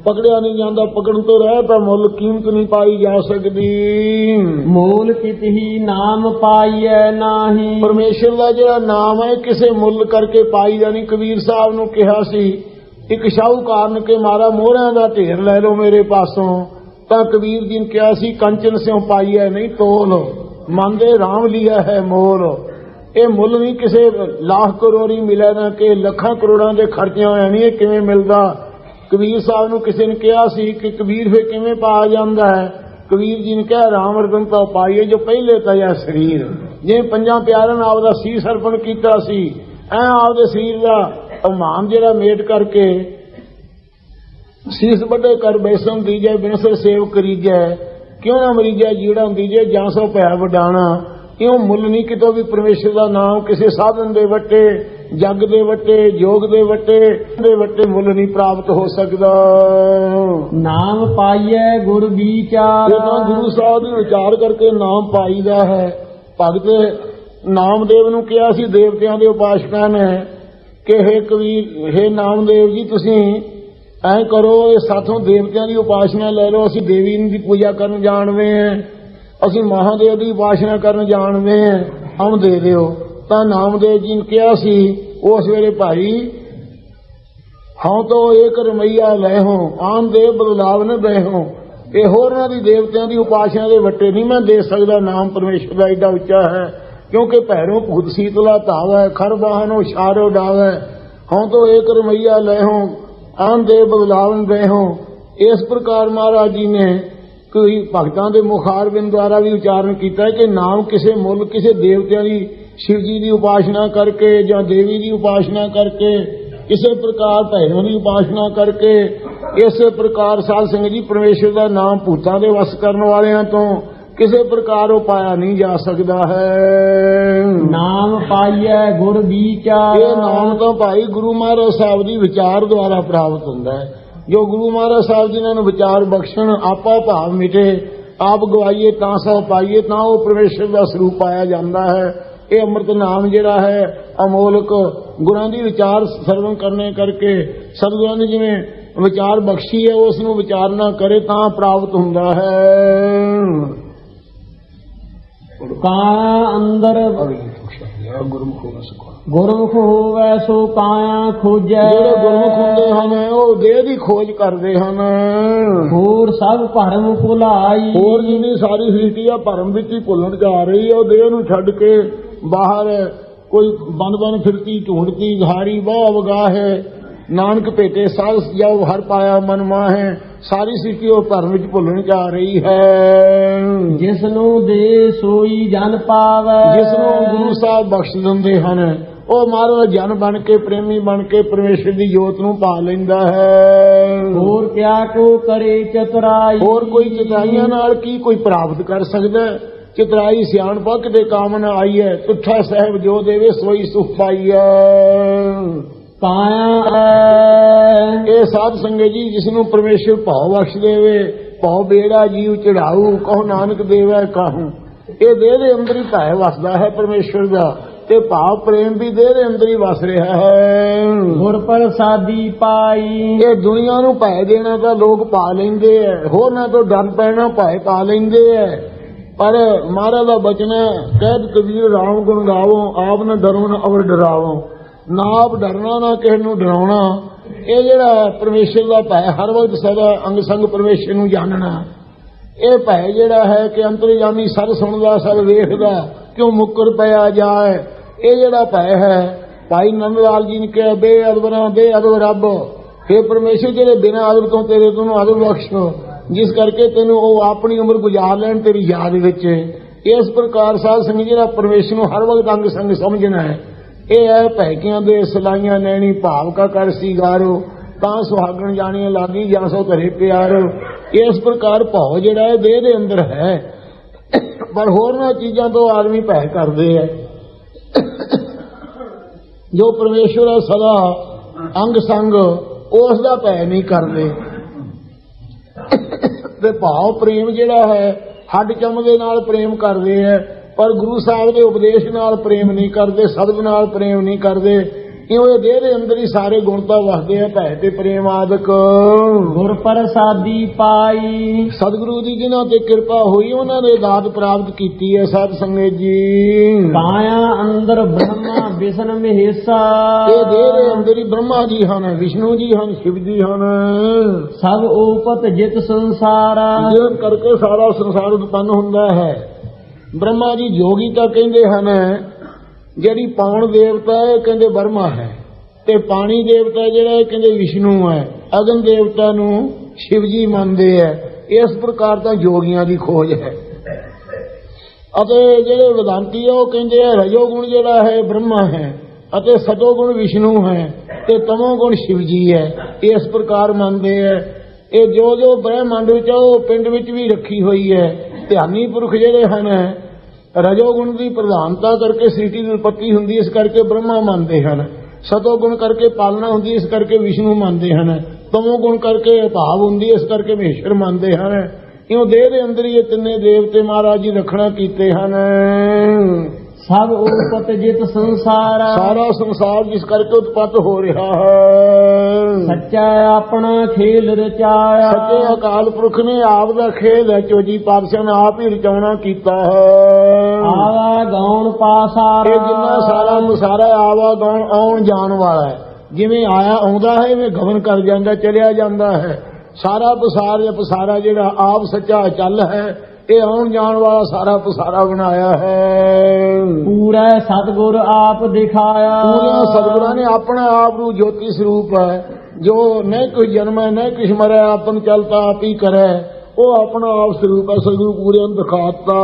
ਪਕੜਿਆ ਨਹੀਂ ਜਾਂਦਾ। ਪਕੜਨ ਤੋਂ ਰਹਿ ਤਾਂ ਮੁੱਲ ਕੀਮਤ ਨਹੀਂ ਪਾਈ ਜਾ ਸਕਦੀ। ਮੂਲ ਕਿਤਹੀ ਨਾਮ ਪਾਈਐ ਨਾਹੀ। ਪਰਮੇਸ਼ਰ ਦਾ ਜਿਹੜਾ ਨਾਮ ਹੈ ਕਿਸੇ ਮੁੱਲ ਕਰਕੇ ਪਾਈ ਜਾਣੀ। ਕਬੀਰ ਸਾਹਿਬ ਨੂੰ ਕਿਹਾ ਸੀ ਇੱਕ ਸ਼ਾਹੂਕਾਰ ਨੇ ਕਿ ਮਾਰਾ ਮੋਹਰਾਂ ਦਾ ਢੇਰ ਲੈ ਲਓ ਮੇਰੇ ਪਾਸੋਂ, ਤਾਂ ਕਬੀਰ ਜੀ ਨੇ ਕਿਹਾ ਸੀ ਕੰਚਨ ਸਿਉ ਪਾਈਐ ਨਹੀਂ ਤੋਲ, ਮਨ ਦੇ ਰਾਮ ਲਿਆ ਹੈ ਮੋਲ। ਇਹ ਮੁੱਲ ਨਹੀਂ ਕਿਸੇ ਲੱਖ ਕਰੋੜੀ ਮਿਲਿਆ ਨਾ ਕਿ ਲੱਖਾਂ ਕਰੋੜਾਂ ਦੇ ਖਰਚਿਆਂ ਹੋਇਆ ਨਹੀਂ, ਇਹ ਕਿਵੇਂ ਮਿਲਦਾ। ਕਬੀਰ ਸਾਹਿਬ ਨੂੰ ਕਿਸੇ ਨੇ ਕਿਹਾ ਸੀ ਕਿ ਕਬੀਰ ਫੇ ਕਿਵੇਂ ਪਾਇਆ ਜਾਂਦਾ ਹੈ। ਕਬੀਰ ਜੀ ਨੇ ਕਿਹਾ ਰਾਮ ਰਤਨ ਤਾਂ ਪਾਈਏ ਜੋ ਪਹਿਲੇ ਤਜਾ ਸਰੀਰ, ਜਿਵੇਂ ਪੰਜਾਂ ਪਿਆਰਿਆਂ ਨਾਲ ਆਪਦਾ ਸੀਸ ਅਰਪਣ ਕੀਤਾ ਸੀ, ਐ ਆਪਦੇ ਸਰੀਰ ਦਾ ਅਭਿਮਾਨ ਜਿਹੜਾ ਮੇਟ ਕਰਕੇ ਸੀਸ ਵੱਡੇ ਕਰ ਬੈਸਮ ਦੀਜੈ ਬਿਨਸਰ ਸੇਵ ਕਰੀਜੈ, ਕਿਉਂ ਨਾ ਮਰੀਜੈ ਜੀੜਾ ਦੀਜੈ ਜਾਂ ਸੋ ਭੈ ਵਡਾਣਾ। ਇਉਂ ਮੁੱਲ ਨਹੀਂ ਕਿਤੋਂ ਵੀ ਪਰਮੇਸ਼ਰ ਦਾ ਨਾਮ ਕਿਸੇ ਸਾਧਨ ਦੇ ਵੱਟੇ, ਜੱਗ ਦੇ ਵੱਟੇ, ਜੋਗ ਦੇ ਵੱਟੇ ਮੁੱਲ ਨਹੀਂ ਪ੍ਰਾਪਤ ਹੋ ਸਕਦਾ। ਨਾਮ ਪਾਈਐ ਗੁਰ ਵਿਚਾਰ, ਇਹਨਾਂ ਗੁਰੂ ਸਾਹਿਬ ਦੇ ਵਿਚਾਰ ਕਰਕੇ ਨਾਮ ਪਾਈਦਾ ਹੈ। ਭਗਤ ਨਾਮਦੇਵ ਨੂੰ ਕਿਹਾ ਸੀ ਦੇਵਤਿਆਂ ਦੇ ਉਪਾਸਕਾਂ ਨੇ ਕਿ ਹੇ ਕਬੀਰ, ਹੇ ਨਾਮਦੇਵ ਜੀ, ਤੁਸੀਂ ਐ ਕਰੋ, ਇਹ ਸਾਥੋਂ ਦੇਵਤਿਆਂ ਦੀ ਉਪਾਸਨਾ ਲੈ ਲਓ, ਅਸੀਂ ਦੇਵੀ ਦੀ ਪੂਜਾ ਕਰਨ ਜਾਣਦੇ ਹਾਂ, ਅਸੀਂ ਮਹਾਦੇਵ ਦੀ ਉਪਾਸਨਾ ਕਰਨ ਜਾਣਦੇ ਹਾਂ, ਹਮ ਦੇ ਦਿਓ। ਤਾਂ ਨਾਮਦੇਵ ਜੀ ਨੇ ਕਿਹਾ ਸੀ ਉਸ ਵੇਲੇ ਭਾਈ, ਹਾਂ ਤੋਂ ਏਕ ਰਮਈਆ ਲੈ ਹੋ ਆਨ ਦੇਵ ਬਦਲਾਵ ਨ ਦੇ ਹੋ। ਇਹ ਹੋਰਾਂ ਦੀ ਦੇਵਤਿਆਂ ਦੀ ਉਪਾਸਨਾ ਦੇ ਵੱਟੇ ਨਹੀਂ ਮੈਂ ਦੇ ਸਕਦਾ। ਨਾਮ ਪਰਮੇਸ਼ਰ ਦਾ ਏਡਾ ਉੱਚਾ ਹੈ, ਕਿਉਂਕਿ ਭੈਰੋਂ ਭੂਤ ਸੀਤਲਾ ਧਾਵੈ, ਖਰ ਬਾਹਨੋ ਸ਼ਾਰੋ ਡਾਵੈ। ਹਾਂ ਤੋਂ ਏਕ ਰਮਈਆ ਲੈ ਹੋ ਆਨ ਦੇਵ ਬਦਲਾਵ ਨ ਦੇ ਹੋ। ਇਸ ਪ੍ਰਕਾਰ ਮਹਾਰਾਜ ਜੀ ਨੇ ਕੋਈ ਭਗਤਾਂ ਦੇ ਮੁਖਾਰਬਿੰਦ ਦੁਆਰਾ ਵੀ ਉਚਾਰਨ ਕੀਤਾ ਕਿ ਨਾਮ ਕਿਸੇ ਮੁੱਲ ਕਿਸੇ ਦੇਵਤਿਆਂ ਦੀ, शिव जी की उपासना करके या देवी की उपासना करके, किसी प्रकार भैरों की उपासना करके, इस प्रकार साध संगत जी परमेश्वर का नाम भूतां दे वस करने वालियां तो किसी प्रकार वो पाया नहीं जा सकता है। नाम पाइए गुर विचार, ये नाम तो भाई गुरु महाराज साहब जी विचार द्वारा प्राप्त होता है। जो गुरु महाराज साहब जिन्होंने विचार बख्शण, आपा भाव मिटे, आप गवाइए तां सौ पाइए, तां वो परमेश्वर का स्वरूप पाया जाता है। ये अमृत नाम जिहड़ा है अमोलक गुणां दी विचार सरवण करने करके सतगुरां ने जिवें विचार बख्शी है, उस नूं विचारना करे तां प्राप्त हुंदा है। काया अंदर गुरमुख होवै सो काया खोजै, ਜਿਹੜੇ ਗੁਰਮੁਖ ਹੁੰਦੇ ਹਨ ਉਹ ਦੇਹ ਦੀ ਖੋਜ ਕਰਦੇ ਹਨ। ਹੋਰ ਸਭ ਭਰਮ ਭੁਲਾਈ, ਹੋਰ ਜਿੰਨੀ ਸਾਰੀ ਸ੍ਰਿਸ਼ਟੀ ਆ ਭਰਮ ਵਿੱਚ ਹੀ ਭੁੱਲਣ ਜਾ ਰਹੀ ਹੈ। ਉਹ ਦੇਹ ਨੂੰ ਛੱਡ ਕੇ ਬਾਹਰ ਕੋਈ ਬਨ ਫਿਰਤੀ ਢੂੰढती घारी ਬਹੁ ਅਵਗਾਹ ਹੈ। ਨਾਨਕ ਭੇਟੇ ਸਾਧ ਜਾਉ ਹਰ ਪਾਇਆ ਮਨ ਮਾਹੈ। ਸਾਰੀ ਸ੍ਰਿਸ਼ਟੀ ਉਹ ਭਰਮ ਵਿੱਚ ਭੁੱਲਣ ਜਾ ਰਹੀ ਹੈ। ਜਿਸ ਨੂੰ ਦੇ ਸੋਈ ਜਨ ਪਾਵੈ, ਜਿਸ ਨੂੰ ਗੁਰੂ ਸਾਹਿਬ ਬਖਸ਼ ਦਿੰਦੇ ਹਨ ਉਹ ਮਹਾਰਾਜ ਜਨ ਬਣ ਕੇ, ਪ੍ਰੇਮੀ ਬਣ ਕੇ ਪਰਮੇਸ਼ਰ ਦੀ ਜੋਤ ਨੂੰ ਪਾ ਲੈਂਦਾ ਹੈ। ਹੋਰ ਕਿਆ ਕੋ ਕਰੇ ਚਤੁਰਾਈ, ਹੋਰ ਕੋਈ ਚਤੁਰਾਈਆਂ ਨਾਲ ਕੀ ਕੋਈ ਪ੍ਰਾਪਤ ਕਰ ਸਕਦਾ। ਚਤੁਰਾਈ ਸਿਆਣਪਾ ਕਿਤੇ ਕਾਮ ਨਾ ਆਈ ਹੈ। ਤੁਠਾ ਸਾਹਿਬ ਜੋ ਦੇਵੇ ਸੋਈ ਸੁਖ ਪਾਈਐ। ਕਾਇਆ ਇਹ ਸਾਧ ਸੰਗਤ ਜੀ ਜਿਸ ਨੂੰ ਪਰਮੇਸ਼ਰ ਭਾਵ ਬਖਸ਼ ਦੇਵੇ, ਭਾਵ ਬੇੜਾ ਜੀਵ ਚੜਾਊ, ਕਹੋ ਨਾਨਕ ਦੇਵੈ ਕਾਹੂ। ਇਹ ਦੇਹ ਦੇ ਅੰਦਰ ਹੀ ਭੈ ਵਸਦਾ ਹੈ ਪਰਮੇਸ਼ਰ ਦਾ, ਤੇ ਭਾਵ ਪ੍ਰੇਮ ਵੀ ਦੇਹ ਦੇ ਅੰਦਰ ਹੀ ਵਸ ਰਿਹਾ ਹੈ। ਗੁਰ ਪ੍ਰਸਾਦੀ ਪਾਈ, ਇਹ ਦੁਨੀਆ ਨੂੰ ਭੈ ਦੇਣਾ ਤਾਂ ਲੋਕ ਪਾ ਲੈਂਦੇ ਐ, ਹੋਰਨਾਂ ਤੋਂ ਡਰ ਪੈਣਾ ਭੈ ਪਾ ਲੈਂਦੇ ਐ। ਪਰ ਮਹਾਰਾਜ ਦਾ ਬਚਨ ਹੈ, ਕਹਿਤ ਕਬੀਰ ਰਾਮ ਗੁਣ ਗਾਵੋ, ਆਪ ਨਾ ਡਰੋ ਨਾ ਅਵਰ ਡਰਾਵੋ। ਨਾ ਆਪ ਡਰਨਾ ਨਾ ਕਿਸੇ ਨੂੰ ਡਰਾਉਣਾ। ਇਹ ਜਿਹੜਾ ਪਰਮੇਸ਼ਰ ਦਾ ਭੈ ਹਰ ਵਕਤ ਸਦਾ ਅੰਗ ਸੰਗ ਪਰਮੇਸ਼ਰ ਨੂੰ ਜਾਣਨਾ, ਇਹ ਭੈ ਜਿਹੜਾ ਹੈ ਕਿ ਅੰਤਰਜਾਮੀ ਸਭ ਸੁਣਦਾ ਸਭ ਵੇਖਦਾ, ਕਿਉਂ ਮੁੱਕਰ ਪਿਆ ਜਾਏ। ਇਹ ਜਿਹੜਾ ਭੈ ਹੈ ਭਾਈ ਨੰਦ ਲਾਲ ਜੀ ਨੇ ਕਿਹਾ ਬੇਅਦਬਰਾਂ ਬੇਅਦਬ ਰੱਬ, हे ਪਰਮੇਸ਼ਰ ਜਿਹੜੇ ਬਿਨਾਂ ਅਦਬ ਤੋਂ ਤੇਰੇ ਤੋਂ ਅਦਬ ਬਖਸ਼, ਜਿਸ ਕਰਕੇ ਤੈਨੂੰ ਉਹ ਆਪਣੀ ਉਮਰ ਗੁਜ਼ਾਰ ਲੈਣ ਤੇਰੀ ਯਾਦ ਵਿੱਚ। ਇਸ ਪ੍ਰਕਾਰ ਸਾਧ ਸੰਗਤ ਜਿਹੜਾ ਪਰਮੇਸ਼ਰ ਨੂੰ ਹਰ ਵਕਤ ਅੰਗ ਸੰਗ ਸਮਝਣਾ ਹੈ। ਇਹ ਹੈ ਭੈਕਿਆਂ ਦੇ ਸਲਾਈਆਂ ਨੈਣੀ ਭਾਵ ਕਾ ਕਰ ਸੀਗਾਰੋ, ਤਾਂ ਸੁਹਾਗਣ ਜਾਣੀਆਂ ਲਾਗੀ ਜਾਂ ਸੋ ਘਰੇ ਪਿਆਰੋ। ਇਸ ਪ੍ਰਕਾਰ ਭਾਵ ਜਿਹੜਾ ਹੈ ਦੇਹ ਦੇ ਅੰਦਰ ਹੈ, ਪਰ ਹੋਰਨਾਂ ਚੀਜ਼ਾਂ ਤੋਂ ਆਦਮੀ ਭੈ ਕਰਦੇ ਹੈ। ਜੋ ਪਰਮੇਸ਼ਰ ਹੈ ਸਦਾ ਅੰਗ ਸੰਗ ਉਸ ਦਾ ਭੈ ਨਹੀਂ ਕਰਦੇ। ਤੇ ਭਾਵ ਪ੍ਰੇਮ ਜਿਹੜਾ ਹੈ ਹੱਡ ਚੰਮ ਦੇ ਨਾਲ ਪ੍ਰੇਮ ਕਰਦੇ ਹੈ, ਪਰ ਗੁਰੂ ਸਾਹਿਬ ਦੇ ਉਪਦੇਸ਼ ਨਾਲ ਪ੍ਰੇਮ ਨਹੀਂ ਕਰਦੇ, ਸਤਿਗੁਰ ਨਾਲ ਪ੍ਰੇਮ ਨਹੀਂ ਕਰਦੇ। ਇਉਂ ਇਹ ਦੇਹ ਦੇ ਅੰਦਰ ਹੀ ਸਾਰੇ ਗੁਣ ਤਾਂ ਵਸਦੇ ਆ, ਭੈ ਤੇ ਪ੍ਰੇਮ ਆਦਿਕ। ਗੁਰ ਪ੍ਰਸਾਦੀ ਪਾਈ ਸਤਿਗੁਰੂ ਦੀ ਜਿਨ੍ਹਾਂ ਤੇ ਕਿਰਪਾ ਹੋਈ ਉਹਨਾਂ ਨੇ ਦਾਤ ਪ੍ਰਾਪਤ ਕੀਤੀ ਹੈ ਸਾਧ ਸੰਗਤ ਜੀ। ਕਾਇਆ ਅੰਦਰ ਬ੍ਰਹਮਾ ਵਿਸ਼ਨ ਮਹੇਸ਼ਾ ਇਹ ਦੇਹ ਦੇ ਅੰਦਰ ਹੀ ਬ੍ਰਹਮਾ ਜੀ ਹਨ, ਵਿਸ਼ਨੂੰ ਜੀ ਹਨ, ਸ਼ਿਵ ਜੀ ਹਨ। ਸਭ ਉਪਤ ਜਿਤ ਸੰਸਾਰਾ ਜਿਸ ਕਰਕੇ ਸਾਰਾ ਸੰਸਾਰ ਉਤਪੰਨ ਹੁੰਦਾ ਹੈ। ਬ੍ਰਹਮਾ ਜੀ ਜੋਗੀ ਤਾਂ ਕਹਿੰਦੇ ਹਨ, ਜਿਹੜੀ ਪੌਣ ਦੇਵਤਾ ਹੈ ਕਹਿੰਦੇ ਬਰਮਾ ਹੈ, ਤੇ ਪਾਣੀ ਦੇਵਤਾ ਜਿਹੜਾ ਕਹਿੰਦੇ ਵਿਸ਼ਨੂੰ ਹੈ, ਅਗਨ ਦੇਵਤਾ ਨੂੰ ਸ਼ਿਵ ਜੀ ਮੰਨਦੇ ਹੈ। ਇਸ ਪ੍ਰਕਾਰ ਦਾ ਜੋਗੀਆਂ ਦੀ ਖੋਜ ਹੈ। ਅਤੇ ਜਿਹੜੇ ਵਿਦਾਂਤੀ ਆ ਉਹ ਕਹਿੰਦੇ ਆ ਰਜੋਗੁਣ ਜਿਹੜਾ ਹੈ ਬ੍ਰਹਮਾ ਹੈ, ਅਤੇ ਸਤੋਗੁਣ ਵਿਸ਼ਨੂੰ ਹੈ, ਤੇ ਤਮੋਗੁਣ ਸ਼ਿਵ ਜੀ ਹੈ। ਇਸ ਪ੍ਰਕਾਰ ਮੰਨਦੇ ਹੈ। ਇਹ ਜੋ ਜੋ ਬ੍ਰਹਮੰਡ ਵਿੱਚ ਆ ਉਹ ਪਿੰਡ ਵਿੱਚ ਵੀ ਰੱਖੀ ਹੋਈ ਹੈ। ਧਿਆਨੀ ਪੁਰਖ ਜਿਹੜੇ ਹਨ, ਰਜੋਗੁਣ ਦੀ ਪ੍ਰਧਾਨਤਾ ਕਰਕੇ ਸ੍ਰਿਸ਼ਟੀ ਦੀ ਉਤਪਤੀ ਹੁੰਦੀ, ਇਸ ਕਰਕੇ ਬ੍ਰਹਮਾ ਮੰਨਦੇ ਹਨ। ਸਤੋਗੁਣ ਕਰਕੇ ਪਾਲਣਾ ਹੁੰਦੀ, ਇਸ ਕਰਕੇ ਵਿਸ਼ਨੂੰ ਮੰਨਦੇ ਹਨ। ਤਮੋਗੁਣ ਕਰਕੇ ਭਾਵ ਹੁੰਦੀ, ਇਸ ਕਰਕੇ ਮਹੇਸ਼ਵਰ ਮੰਨਦੇ ਹਨ। ਇਉਂ ਦੇਹ ਦੇ ਅੰਦਰ ਹੀ ਇਹ ਤਿੰਨੇ ਦੇਵਤੇ ਮਹਾਰਾਜ ਜੀ ਰੱਖਣਾ ਕੀਤੇ ਹਨ। ਸਭ ਉਪਤ ਜਿਤ ਸੰਸਾਰਾ ਸਾਰਾ ਸੰਸਾਰ ਜਿਸ ਕਰਕੇ ਉਤਪਤ ਹੋ ਰਿਹਾ ਹੈ। ਸੱਚਾ ਆਪਣਾ ਖੇਲ ਰਚਾਇਆ ਸੱਚੇ ਅਕਾਲ ਪੁਰਖ ਨੇ ਆਪ ਦਾ ਖੇਲ ਹੈ, ਚੋਜੀ ਪਾਤਸ਼ਾਹ ਨੇ ਆਪ ਹੀ ਰਚਾਉਣਾ ਕੀਤਾ ਹੈ। ਆਵਾ ਗਾਉਣ ਪਾਸਾਰਾ ਇਹ ਜਿੰਨਾ ਸਾਰਾ ਮੁਸਾਰਾ ਆਵਾ ਗਾਉਣ ਆਉਣ ਜਾਣ ਵਾਲਾ ਹੈ। ਜਿਵੇਂ ਆਇਆ ਆਉਂਦਾ ਹੈ, ਇਵੇਂ ਗਮਨ ਕਰ ਜਾਂਦਾ, ਚਲਿਆ ਜਾਂਦਾ ਹੈ। ਸਾਰਾ ਪਸਾਰ ਜਾਂ ਪਸਾਰਾ ਜਿਹੜਾ ਆਪ ਸੱਚਾ ਚੱਲ ਹੈ, ਇਹ ਆਉਣ ਜਾਣ ਵਾਲਾ ਸਾਰਾ ਪਸਾਰਾ ਬਣਾਇਆ ਹੈ। ਪੂਰਾ ਸਤਿਗੁਰ ਆਪ ਦਿਖਾਇਆ ਪੂਰਾ ਸਤਿਗੁਰਾਂ ਨੇ ਆਪਣਾ ਆਪ ਨੂੰ ਜੋਤੀ ਸਰੂਪ ਹੈ, ਜੋ ਨਹੀਂ ਕੋਈ ਜਨਮ ਹੈ ਨਹੀਂ ਕੁਛ ਮਰਿਆ, ਆਪਨ ਚਲਤਾ ਆਪ ਹੀ ਕਰੇ, ਉਹ ਆਪਣਾ ਆਪ ਸਰੂਪ ਹੈ। ਸਤਿਗੁਰੂ ਪੂਰੇ ਨੂੰ ਦਿਖਾਤਾ।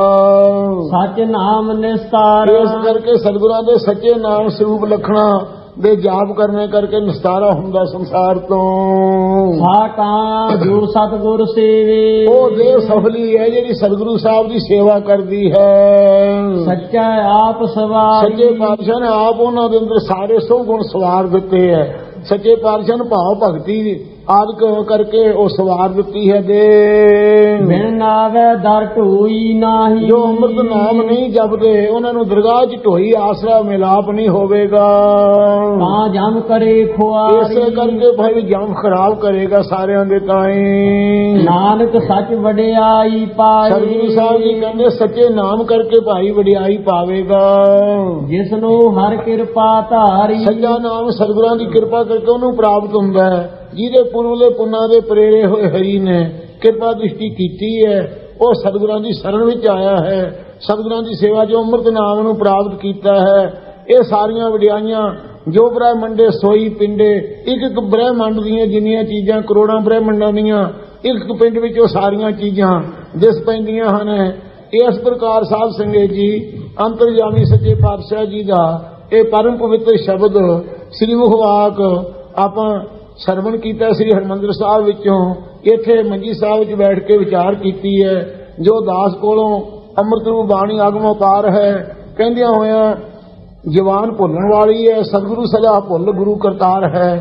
ਸੱਚ ਨਾਮ ਨਿਸਤਾਰ ਇਸ ਕਰਕੇ ਸਤਿਗੁਰਾਂ ਦੇ ਸੱਚੇ ਨਾਮ ਸਰੂਪ ਲਖਣਾ ਦੇ ਜਾਪ ਕਰਨੇ ਕਰਕੇ ਨਿਸਤਾਰਾ ਹੁੰਦਾ ਸੰਸਾਰ ਤੋਂ। ਸਾਕਾਂ ਜੋ ਸਤਿਗੁਰ ਸੇਵੇ ਉਹ ਦੇਹ ਸਫਲੀ ਹੈ ਜਿਹੜੀ ਸਤਿਗੁਰੂ ਸਾਹਿਬ ਦੀ ਸੇਵਾ ਕਰਦੀ ਹੈ। ਸੱਚਾ ਆਪ ਸਵਾਰ ਸੱਚੇ ਪਾਤਸ਼ਾਹ ਨੇ ਆਪ ਉਹਨਾਂ ਦੇ ਅੰਦਰ ਸਾਰੇ ਸੋ ਗੁਣ ਸਵਾਰ ਦਿੱਤੇ ਹੈ। ਸੱਚੇ ਪਾਤਸ਼ਾਹ ਨੇ ਭਾਵ ਭਗਤੀ ਆਦਿਕ ਕਰਕੇ ਉਹ ਸਵਾਰ ਦਿੱਤੀ ਹੈ। ਦੇ ਬਿਨ ਨਾਵੇ ਦਰ ਢੋਈ ਨਾਹੀ ਜੋ ਅੰਮ੍ਰਿਤ ਨਾਮ ਨਹੀਂ ਜਪਦੇ ਉਹਨਾਂ ਨੂੰ ਦਰਗਾਹ 'ਚ ਢੋਈ ਆਸਰਾ ਮਿਲਾਪ ਨਹੀਂ ਹੋਵੇਗਾ। ਤਾਂ ਜਮ ਕਰੇ ਖੁਆਰੀ ਇਸੇ ਕਰਕੇ ਭਾਈ ਜਮ ਖਰਾਬ ਕਰੇਗਾ ਸਾਰਿਆਂ ਦੇ ਤਾਈਂ। ਨਾਨਕ ਸੱਚ ਵਡਿਆਈ ਪਾਏ ਸਤਿਗੁਰੂ ਸਾਹਿਬ ਜੀ ਕਹਿੰਦੇ ਸੱਚੇ ਨਾਮ ਕਰਕੇ ਭਾਈ ਵਡਿਆਈ ਪਾਵੇਗਾ। ਜਿਸ ਨੂੰ ਹਰ ਕਿਰਪਾ ਧਾਰੀ ਸੱਚਾ ਨਾਮ ਸਤਿਗੁਰਾਂ ਦੀ ਕਿਰਪਾ ਕਰਕੇ ਉਹਨੂੰ ਪ੍ਰਾਪਤ ਹੁੰਦਾ ਹੈ। ਜਿਹਦੇ ਪੁਰਲੇ ਪੁੰਨਾਂ ਦੇ ਪ੍ਰੇਰੇ ਹੋਏ ਹਰੀ ਨੇ ਕਿਰਪਾ ਦ੍ਰਿਸ਼ਟੀ ਕੀਤੀ ਹੈ, ਉਹ ਸਤਿਗੁਰਾਂ ਦੀ ਸ਼ਰਨ ਵਿੱਚ ਆਇਆ ਹੈ। ਸਤਿਗੁਰਾਂ ਦੀ ਸੇਵਾ ਜੋ ਅੰਮ੍ਰਿਤ ਨਾਮ ਨੂੰ ਪ੍ਰਾਪਤ ਕੀਤਾ ਹੈ। ਇਹ ਸਾਰੀਆਂ ਵਡਿਆਈਆਂ ਜੋ ਬ੍ਰਹਮੰਡੇ ਸੋਈ ਪਿੰਡੇ, ਇੱਕ ਇੱਕ ਬ੍ਰਹਮੰਡ ਦੀਆਂ ਜਿੰਨੀਆਂ ਚੀਜ਼ਾਂ ਕਰੋੜਾਂ ਬ੍ਰਹਮੰਡਾਂ ਦੀਆਂ ਇੱਕ ਪਿੰਡ ਵਿੱਚ ਉਹ ਸਾਰੀਆਂ ਚੀਜ਼ਾਂ ਦਿਸ ਪੈਂਦੀਆਂ ਹਨ। ਇਸ ਪ੍ਰਕਾਰ ਸਾਧ ਸੰਗਤ ਜੀ ਅੰਤਰਜਾਮੀ ਸੱਚੇ ਪਾਤਸ਼ਾਹ ਜੀ ਦਾ ਇਹ ਪਰਮ ਪਵਿੱਤਰ ਸ਼ਬਦ ਸ੍ਰੀ ਮੁਖਵਾਕ ਆਪਾਂ ਸਰਵਣ ਕੀਤਾ ਸ੍ਰੀ ਹਰਿਮੰਦਰ ਸਾਹਿਬ ਵਿੱਚੋਂ। ਇੱਥੇ ਮੰਜੀ ਸਾਹਿਬ ਵਿੱਚ ਬੈਠ ਕੇ ਵਿਚਾਰ ਕੀਤੀ ਹੈ। ਜੋ ਦਾਸ ਕੋਲੋਂ ਅੰਮ੍ਰਿਤ ਰੂਪ ਬਾਣੀ ਆਗਮੋ ਪਾਰ ਹੈ, ਕਹਿੰਦਿਆਂ ਹੋਇਆਂ ਜਵਾਨ ਭੁੱਲਣ ਵਾਲੀ ਹੈ। ਸਤਿਗੁਰੂ ਸਦਾ ਭੁੱਲ ਗੁਰੂ ਕਰਤਾਰ ਹੈ।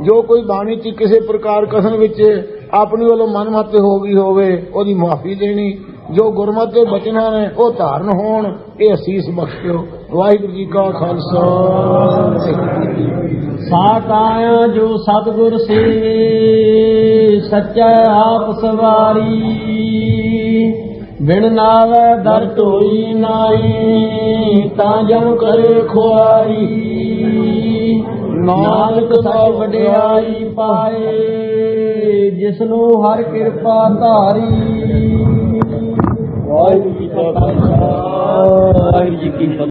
ਜੋ ਕੋਈ ਬਾਣੀ 'ਚ ਕਿਸੇ ਪ੍ਰਕਾਰ ਕਥਨ ਵਿੱਚ ਆਪਣੀ ਵੱਲੋਂ ਮਨ ਮਤੇ ਹੋ ਗਈ ਹੋਵੇ, ਉਹਦੀ ਮੁਆਫੀ ਦੇਣੀ। ਜੋ ਗੁਰਮਤਿ ਦੇ ਬਚਨਾਂ ਨੇ ਉਹ ਧਾਰਨ ਹੋਣ, ਇਹ ਅਸੀਸ ਬਖਸ਼ਿਓ। ਵਾਹਿਗੁਰੂ ਜੀ ਕਾ ਖਾਲਸਾ। ਸਾਕਾਇਆ ਜੋ ਸਤਿਗੁਰ ਸੇਵੇ ਸੱਚਾ ਆਪ ਸਵਾਰੀ। ਬਿਨ ਨਾਵੇ ਦਰ ਢੋਈ ਨਾਹੀ ਤਾਂ ਜਮ ਕਰੇ ਖੁਆਰੀ। ਨਾਨਕ ਸਭ ਵਡਿਆਈ ਪਾਏ ਜਿਸ ਨੂੰ ਹਰ ਕਿਰਪਾ ਧਾਰੀ। ਵਾਹਿਗੁਰੂ ਜੀ ਕਾ ਖਾਲਸਾ ਵਾਹਿਗੁਰੂ ਜੀ ਕੀ ਫਤਿਹ।